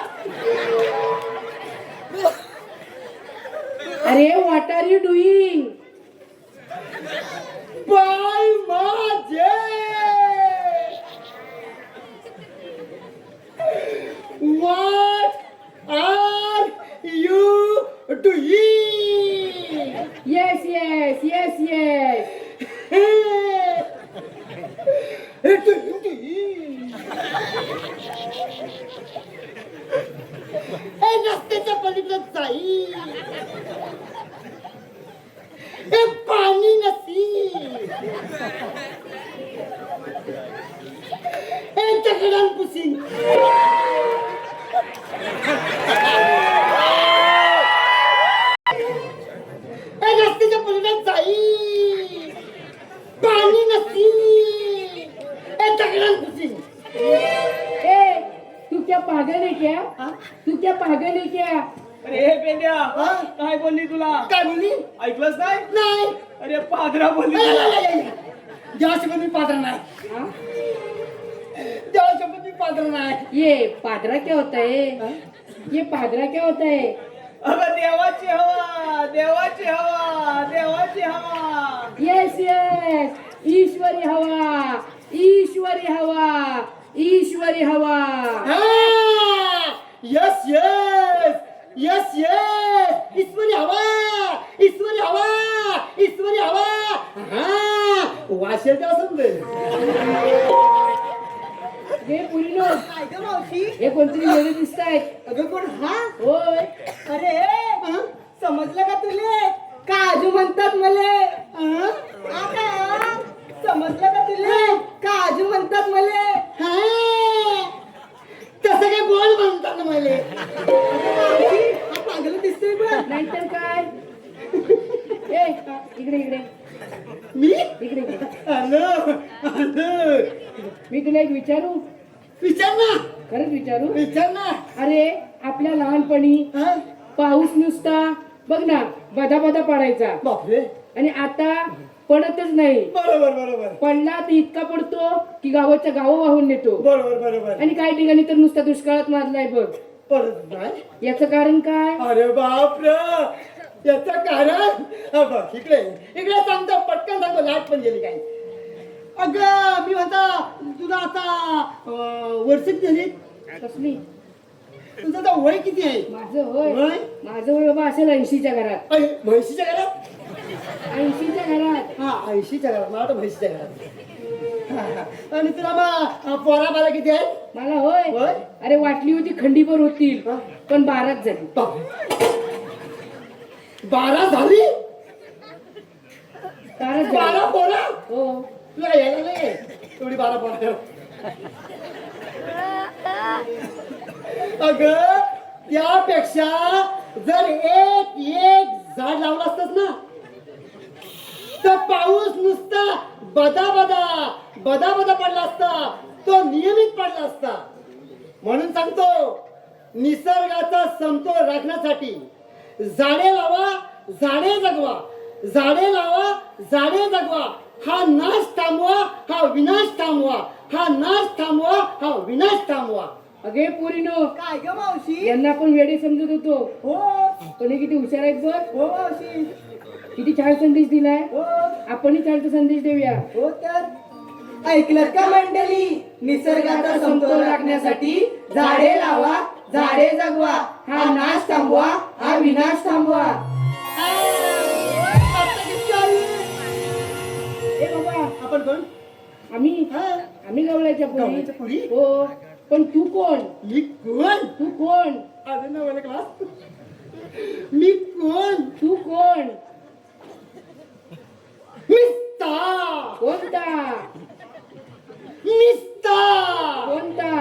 अरे what are you doing? Bye माझे. What are you doing? Yes yes yes yes. रस्त्याच्या पलीकडे जाई हे पाणी नसी हे दगडान पुसी हे रस्त्याच्या पलीकडे जाई पाणी नसी हे दगडान पुसी. ए तू क्या पागल है क्या? तू क्या पागल है क्या? अरे हे पेंड्या हा? काय बोलली तुला? काय बोलली? ऐकलंच नाही? नाही. अरे पादरा बोलली तुला. देवाशपथ मी पात्र नाही. हाँ? देवाशपथ मी पात्र नाही. ये पादरा क्या होता है? ये पादरा क्या होता है? अगं देवाची हवा, देवाची हवा, देवाची हवा. यस यस ईश्वरी हवा, ईश्वरी हवा, ईश्वरी हवा. यस यस यस यस ईश्वरी हवा, ईश्वरी हवा, ईश्वरी हवा. वाशेल त्या समजे. हे पुरीनो काय गं मावशी? हे कोणतरी वेगळे दिसत आहेत. अगं कोण हा? होय अरे समजलं का तुले? काजू म्हणतात मले. आता समजलं का तुले? काजू म्हणतात मले. तसं काय बोल म्हणतात ना मला. मावशी, हा पागल दिसतोय पण. नाहीतर काय? ए इकडे इकडे मी इकडे इकडे. आलो आलो. मी तुला एक विचारू? विचार ना खरंच विचारू? विचार ना. अरे आपल्या लहानपणी हा? पाऊस नुसता बघ ना बदा बदा पडायचा बापरे. आणि आता पडतच नाही. बरोबर बरोबर पडला तर इतका पडतो की गावाच्या गावं वाहून नेतो. बरोबर बरोबर. आणि काही ठिकाणी तर नुसता दुष्काळात मारलाय बघ. परत नाही. याचं कारण काय? अरे बाप रे. याचं कारण हा बघ इकडे इकडे सांगतो पटकन सांगतो. लाट पण गेली काय. अगं मी म्हणता तुझा आता वर्ष किती झाली? कसली? तुझं आता वय किती आहे? माझं होय वय? माझं वय बाबा असेल 80च्या घरात. म्हैशीच्या घरात. 80च्या घरात. हा 80च्या घरात. मला तर म्हैशीच्या घरात. हा, हा. आणि तुला मग पोरा बाला किती आहे? मला होय होय? अरे वाटली होती खंडीभर होतील पण 12च झाली. बाप. 12 झाली? 12च 12 झाली. पोरा? हो तुला यायला नाही एवढी 12 पोरा. अगं त्यापेक्षा जर एक एक झाड लावलं असतस ना तर पाऊस नुसता बदा बदा बदा बदा पडला असता. तो नियमित पडला असता. म्हणून सांगतो निसर्गाचा समतोल राखण्यासाठी झाडे लावा झाडे जगवा, झाडे लावा झाडे जगवा हा नाश थांबवा, हा विनाश थांबवा, हा नाश थांबवा, हा विनाश थांबवा. अगे पोरीनो, काय ग मावशी यांना आपण वेडे समजत होतो, हो पण हे किती हुशार आहेत बघ. हो मावशी किती छान संदेश दिलाय. हो आपणही छान संदेश देऊया. हो तर ऐकलं का मंडळी, निसर्गाचा समतोल राखण्यासाठी झाडे लावा, झाडे जगवा, हा नाश थांबवा, हा विनाश थांबवा. ए बाबा, आपण कोण? आम्ही गवळ्याच्या गवळ्याच्या पोरी? पोरी. हो, पण तू कोण? मी कोण? तू कोण? अजून नवरा क्लास. मी कोण? तू कोण? मिस्ता. कोणता? मिस्ता. कोणता?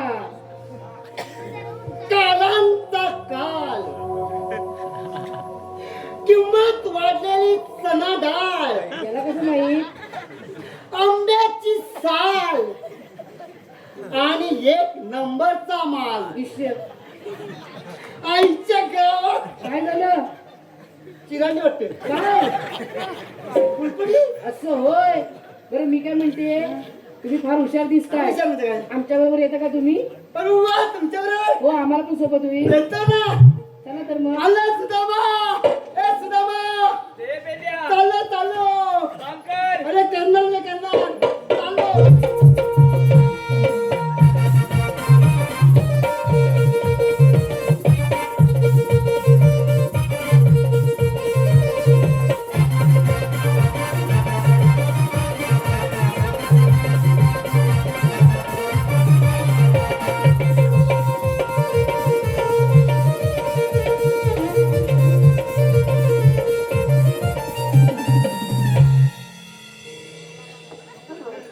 कालांचा काल, किंमत वाढलेली चना डाळ, त्याला कसं माहित? आंब्याची साल आणि एक नंबरचा माल. विषय आईच्या गावात काय झालं? चिरांडी वाटते. काय? फुलपडी? असं होय. बरं मी काय म्हणते, तुम्ही फार हुशार दिसताय. कशामध्ये काय? आमच्या बरोबर येता का तुम्ही? पण उभा तुमच्याबरोबर हो, आम्हाला पण सोबत होईल. येतो ना. चला तर मग. आलं सुदामा. ए सुदामा, चालो चालो. अरे कर्नल में कर्नल, चालो.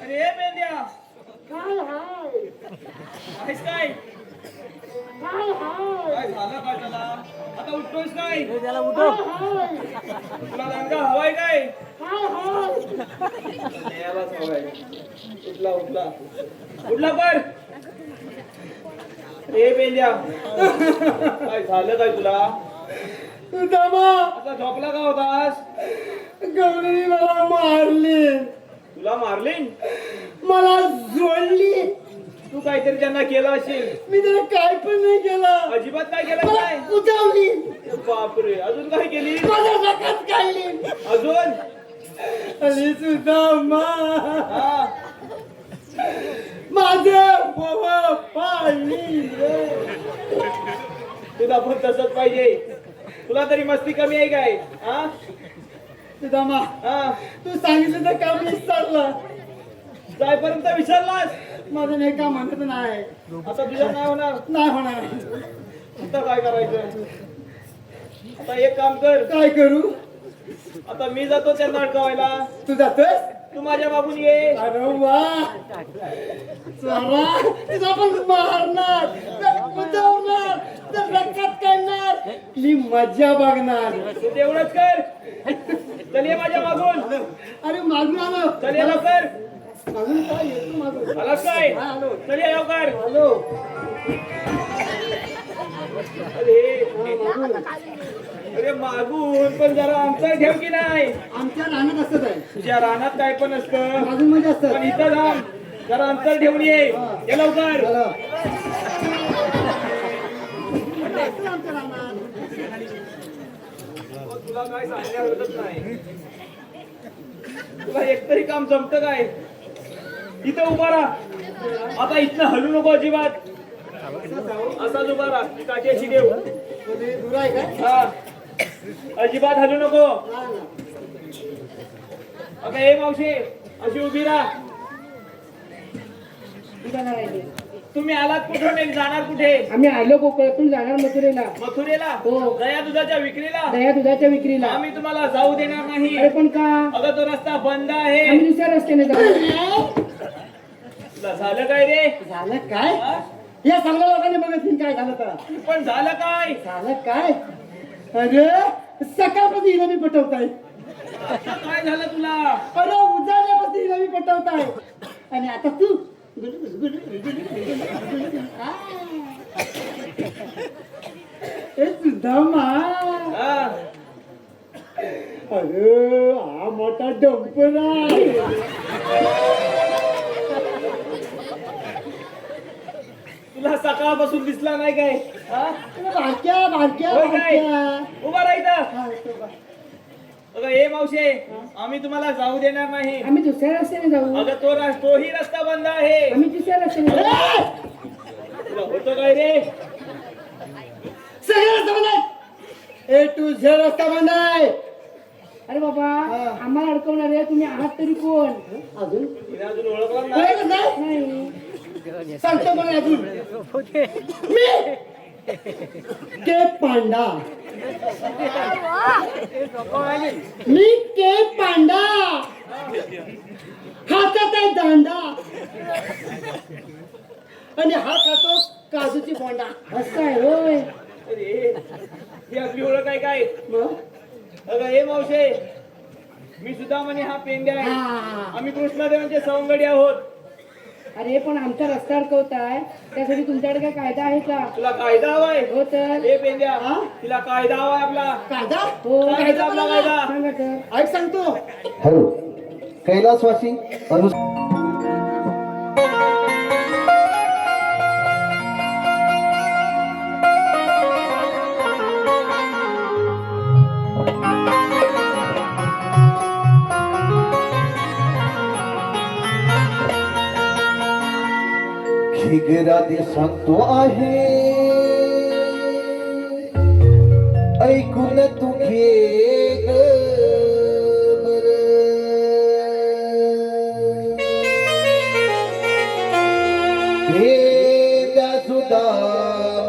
अरे मेंढ्या काय हाय? आहेस काय? काय हाय? काय झालं काय त्याला? आता उठतोयस काय? काय हाय? तुला दणका हवाय काय? काय हाय? यालाच हवाय. उठला उठला उठला पर. ए मेंढ्या, काय झालं काय तुला? सुदामा, आता झोपला का होतास? गौरी मला मारली, तुला मारली? मला जोडली. तू काहीतरी त्यांना केलं असेल. मी त्याला काय पण नाही केलं. अजिबात काय केलं मला काय? उजावली, बापरे, अजून काय केली? माझा रकात काढली. अजून? आणि सुदामा, हा, माझं पोह पाळली रे. तुला पण तसंच पाहिजे. तुला तरी मस्ती कमी आहे काय? हा सुदामा, हा, तू सांगितलं तर काम विसरलं. जायपर्यंत विसरलास. माझं नाही का म्हणत नाही. आता तुझ्या नाही होणार. नाही होणार. आता काय करायचं? आता एक काम कर. काय करू? आता मी जातो त्यांना अडकवायला. तू जातोय? तू माझ्या मागून ये. अरे वा, चला, तुझा पण मारणार, बुजवणार, तर रक्तात काढणार, मी मजा बघणार. तू तेवढंच कर. चल ये माझ्या मागून. अरे मागून आलो. चल ये लवकर. मागून काय येतो मागून. आलास काय? हा, आलो. चल ये लवकर. आलो. अरे मागून पण जरा अंतर ठेव की नाही. आमच्या रानात असत आहे. तुझ्या रानात काय पण असतं, मागून मध्ये असतात. पण इथं थांब. जरा अंतर ठेवून ये. ये लवकर. चला. असतं आमच्या रानात. तुला काय सांगण्यात नाही. तुला एकतरी काम जमतं काय? इथं उभा राहा. आता इथनं हलू नको अजिबात. असाच उभा राहा. ती काठी अशी ठेव. म्हणजे दूर आहे काय? हा, अजिबात हलू नको. आता हे मावशी अशी उभी राहा. तुम्ही आलात कुठून आणि जाणार कुठे? आम्ही आलो कोकणातून, जाणार मथुरेला. मथुरेला? हो. दया दुधाच्या विक्रीला? दह्या दुधाच्या विक्रीला. आम्ही तुम्हाला जाऊ देणार नाही. अरे पण का? अगं तो रस्ता बंद आहे. आम्ही दुसऱ्या रस्त्याने जाऊ. तुला झालं काय रे? झालं काय? हा? या सगळ्या लोकांनी बघत काय झालं तर. पण झालं काय? झालं काय? अरे सकाळपासून हिला मी पटवताय. काय झालं तुला? अरे उजाडल्यापासून हिला मी पटवताय. आणि आता तू ए सुदामा, हा. अरे हा मोठा डंपर नाही. तुला सकाळपासून दिसला नाही काय हा? बारक्या बारक्या होय काय? बारक्या. उभा राहायचं हा, तो बा. अगं हे मावशे आम्ही तुम्हाला जाऊ देणार नाही. आम्ही दुसऱ्या रस्त्याने जाऊ. अगं तोही रस्ता बंद आहे. आम्ही तिसऱ्या रस्त्याने जाऊ. तुला होतं काय रे? सगळे रस्ता बंद आहे. A to Z रस्ता बंद आहे. अरे बाबा आम्हाला अडकवणार आहे तुम्ही आहात तरी कोण? अजून तिने अजून ओळखला नाही. ओळखत नाही? नाही. सांगतो मला अजून मी के पांडा. मी के पांडा. हातात आहे दांडा आणि हा खातो काजूची बोंडा. असं आहे होय. अरे ही आपली ओळख आहे काय? मग? अगं हे मावशे मी सुद्धा म्हणे हा पेंड्या आहे. हा. आम्ही कृष्णदेवांचे सवंगडी आहोत. अरे पण आमचा रस्ता अडकवताय त्यासाठी तुमच्याकडे काय कायदा आहे का? तुला कायदा हवाय? हो तर हे पेंड्या हा? तिला कायदा हवाय आपला. कायदा? हो. कायदा आपला कायदा. सांगा तर. ऐक सांगतो. हॅलो कैलासवासी अनु घिगरादी सांगतो आहे ऐकून तू घे ग बरं. भेदा सुद्धा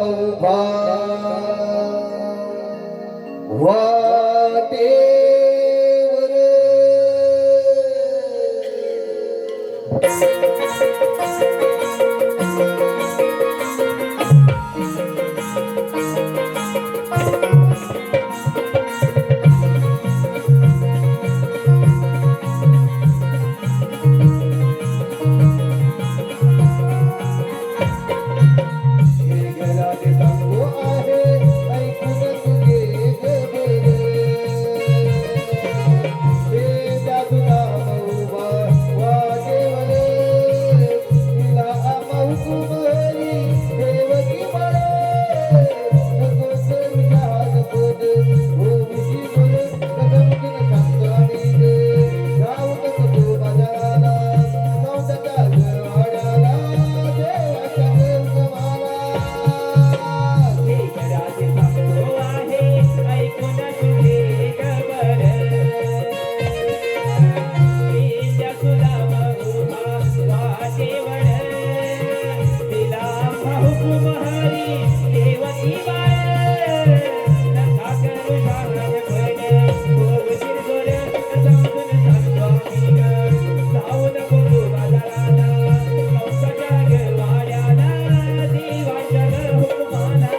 उभा वाटेवर घरात सांगू आहे ऐकून तुझे गबर. भेदा सुद्धा उभा वाटेवर तिला हुकुमरी देवकी बळे. नको करू जहाज पद होऊशी बोल कदमकीन सांगतानी ग. जाऊ नको तू बाजाराला नवसाच्या गवाड्याला देवाच्या देवकमाला. हे घराचे सांगतो आहे ऐकून तुझे खबर. पेंड्या सुद्धा उभा वाटेवर तिला हुकुम हरी देवकी बाळ. नका करू जहाज पद होऊशी बोल समजून सांगतो आम्ही ग. जाऊ नको तू बाजाराला नवसाच्या गवाड्याला देवाच्या हुकुमाला.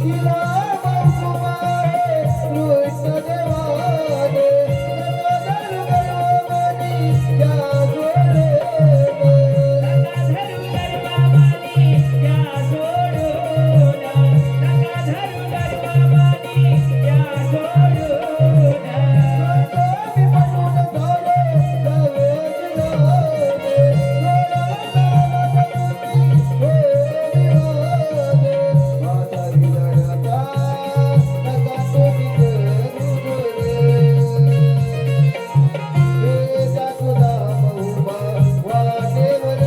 तिला हुकुम आहे कृष्ण देवाने. नवदरुगमनी या जोडे. नका धरू दरबाबानी या सोडून. नका धरू दरबाबानी या सोडून. मी म्हणून झाले जावे जिनाने. म्हातारी लढता नका तोटी करू रे. भेदा तुला उभा वाटेवर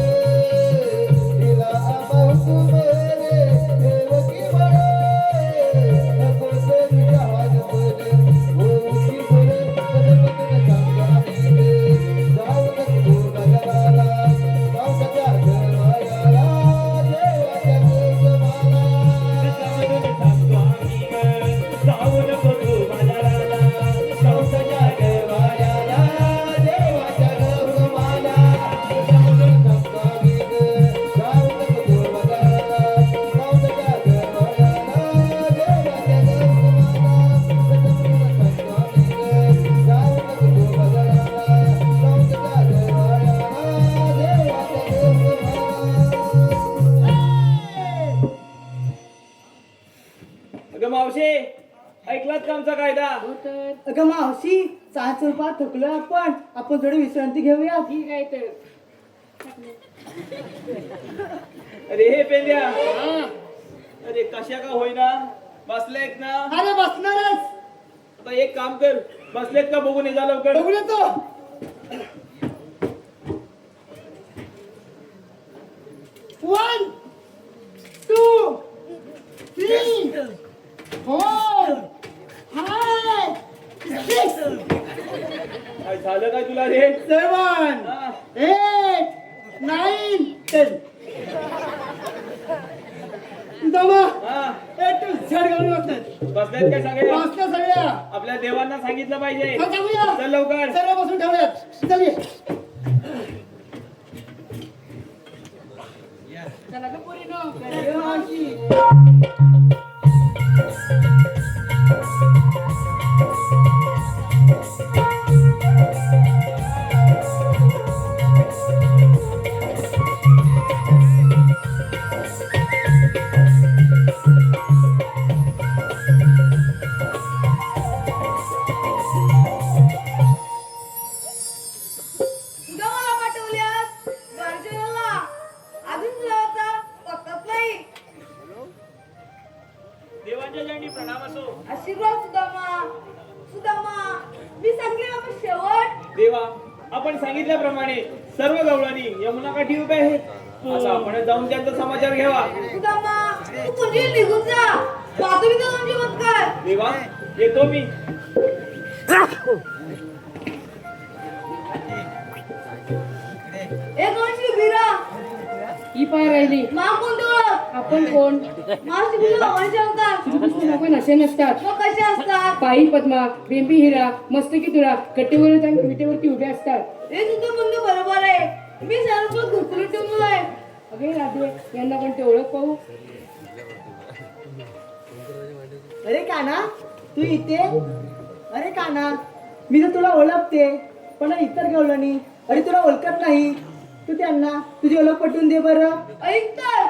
तिला हुकुम रे देवकी बळे. नको करू जहाज पद होऊशी बोल कदमकीन सांगतानी ग. जाऊ नको बाजाराला पावसाच्या गवाड्याला देवाच्या देवकमाला. सांगतो आम्ही ग. जाऊ नको तू बाजाराला पावसाच्या गवाड्याला देवाच्या देवकमाला. सांगतो आम्ही ग. जाऊ नको तू बाजाराला पावसाच्या गवाड्याला देवाच्या देवकमाला. मोडलात का आमचा कायदा? हो तर अगं मावशी 6 रुपयात थकलोय आपण थोडी विश्रांती घेऊया. ठीक आहे तर. अरे हे पेंद्या, हा अरे कशा का होईना बसलेत ना. अरे बसणारच. आता एक काम कर, बसलेत का बघून ये जा लवकर. बघून येतो. 1 2 3 4 5 6 काय झालं काय तुला रे? 7 हा. 8 9 10 दमा हा. ए टू झेड घालून बसतात. बसलेत काय सांगेल? बसल्या सगळ्या. आपल्या देवांना सांगितलं पाहिजे. चल जाऊया. चल लवकर. सर्व बसून ठेवल्यात. चल ये. चला ग पोरीनो. अरे मावशी. तुझ्या मला पाठवल्यास गांजराला अजून तुला आता पत्ताच नाही. देवांच्या जंडी प्रणाम असो. आशीर्वाद सुदामा. सुदामा मी सांगेन आपण शेवट. देवा, आपण सांगितल्याप्रमाणे सर्व गवळणी यमुना काठी उभे आहेत. आता आपण जाऊन त्यांचा समाचार घ्यावा. सुदामा तू कुठे निघून जा. पाहतो मी तुझा चमत्कार. देवा, येतो मी. एक वर्षी वीरा ही पाय राहिली. मा कोणते ओळख. आपण कोण? मावशी तुझ्या भावांचे होतात. श्रीकृष्ण पण असे नसतात. मग कसे असतात. पायी पद्मा, बेंबी हिरा, मस्तकी तुरा, कट्टेवर आणि विटेवरती उभे असतात. हे तुझं म्हणणं बरोबर आहे. मी सर्व घुसरून ठेवलोय. अगे राधे, यांना पण ते ओळख पाहू. अरे काना तू इथे. अरे काना मी तर तुला ओळखते पण इतर गवळणी अरे तुला ओळखत नाही. तू त्यांना तुझी ओळख पटवून दे बरं. ऐक तर.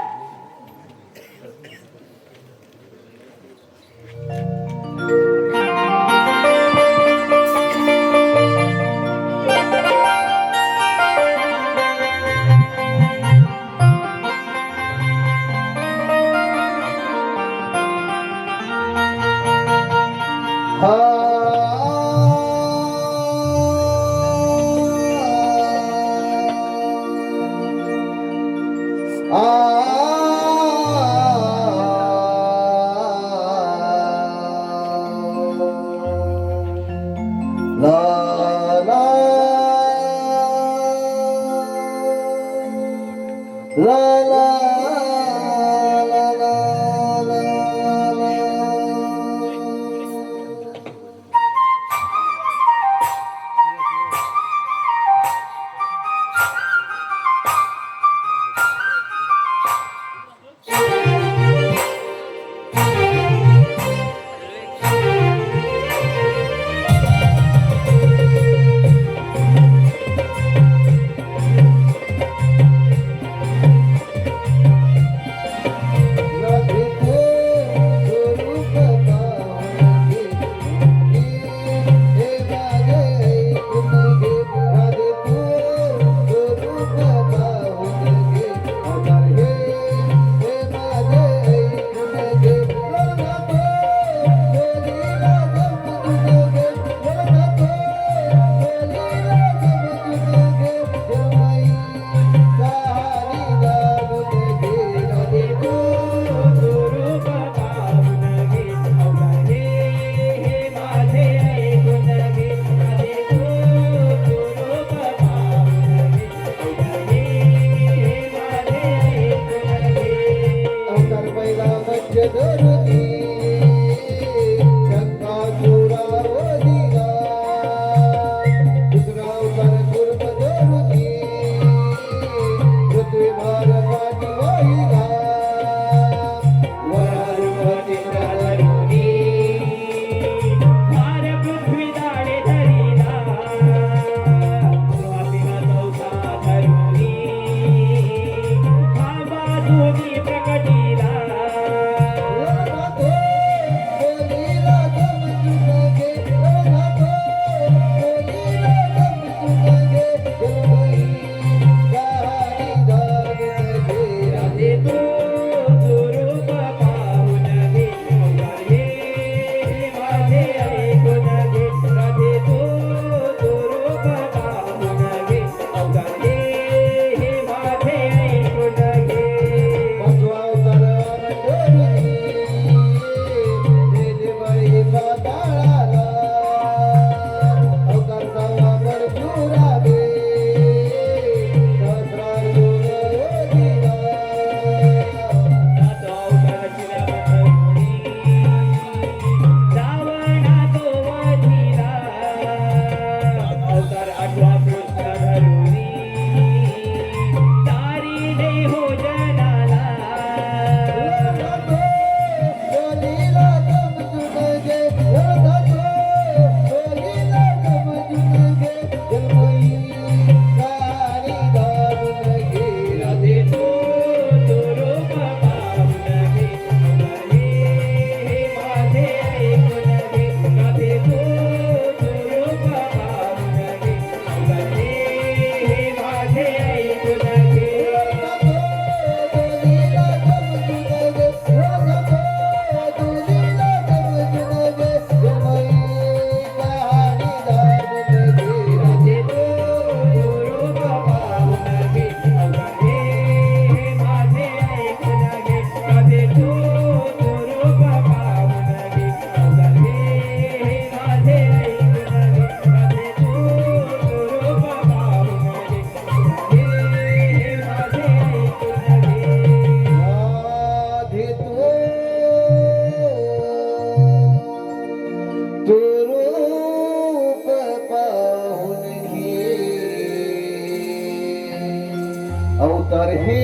हे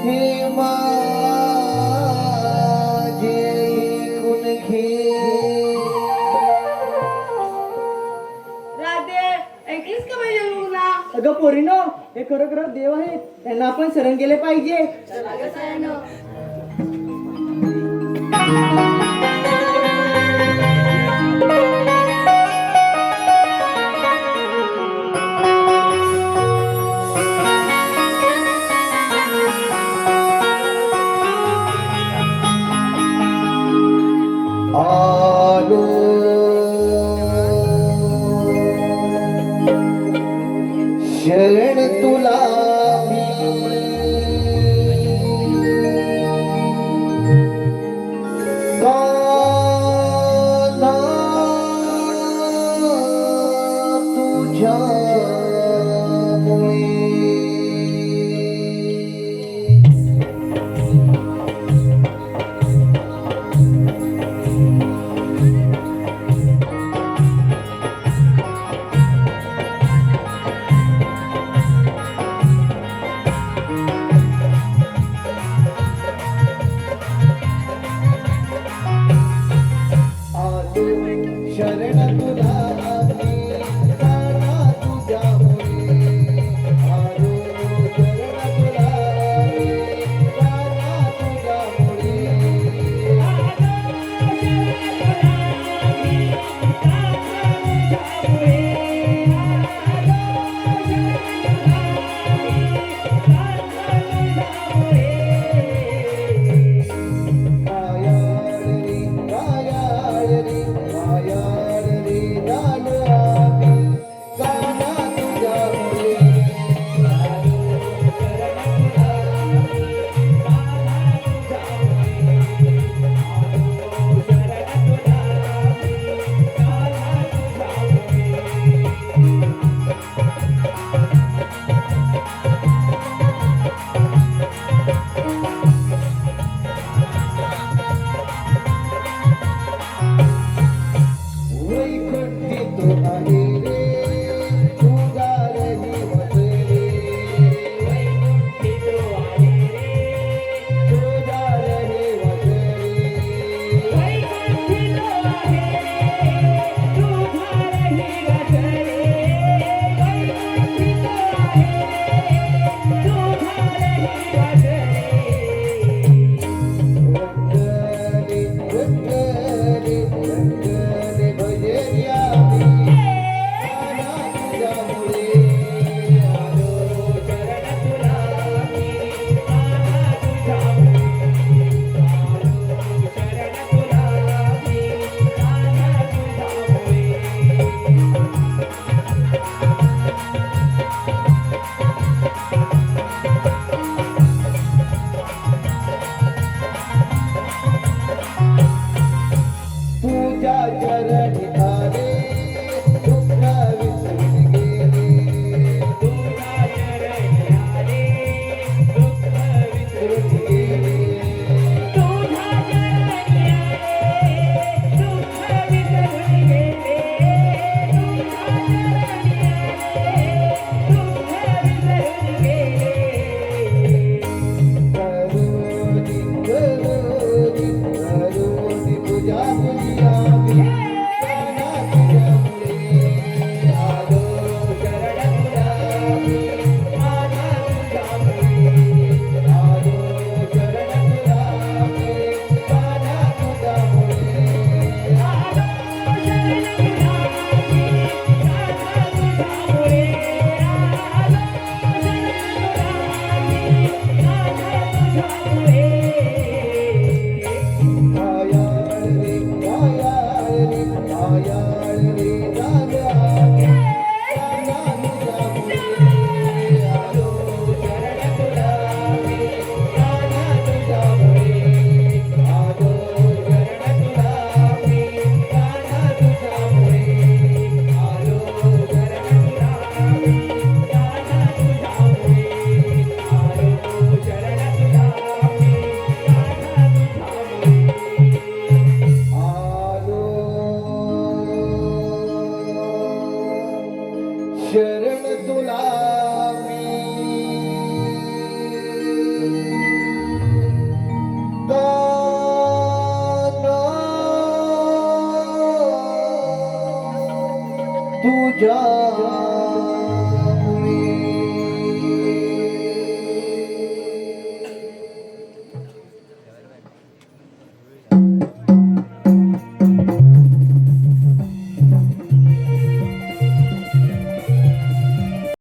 हे माझे कुणखी राधे ऐकलीस का माझ्या मुला अगं पोरीनो हे खरोखर देव आहेत त्यांना आपण शरण गेले पाहिजे आलो शरण तुला मी का तुझ्या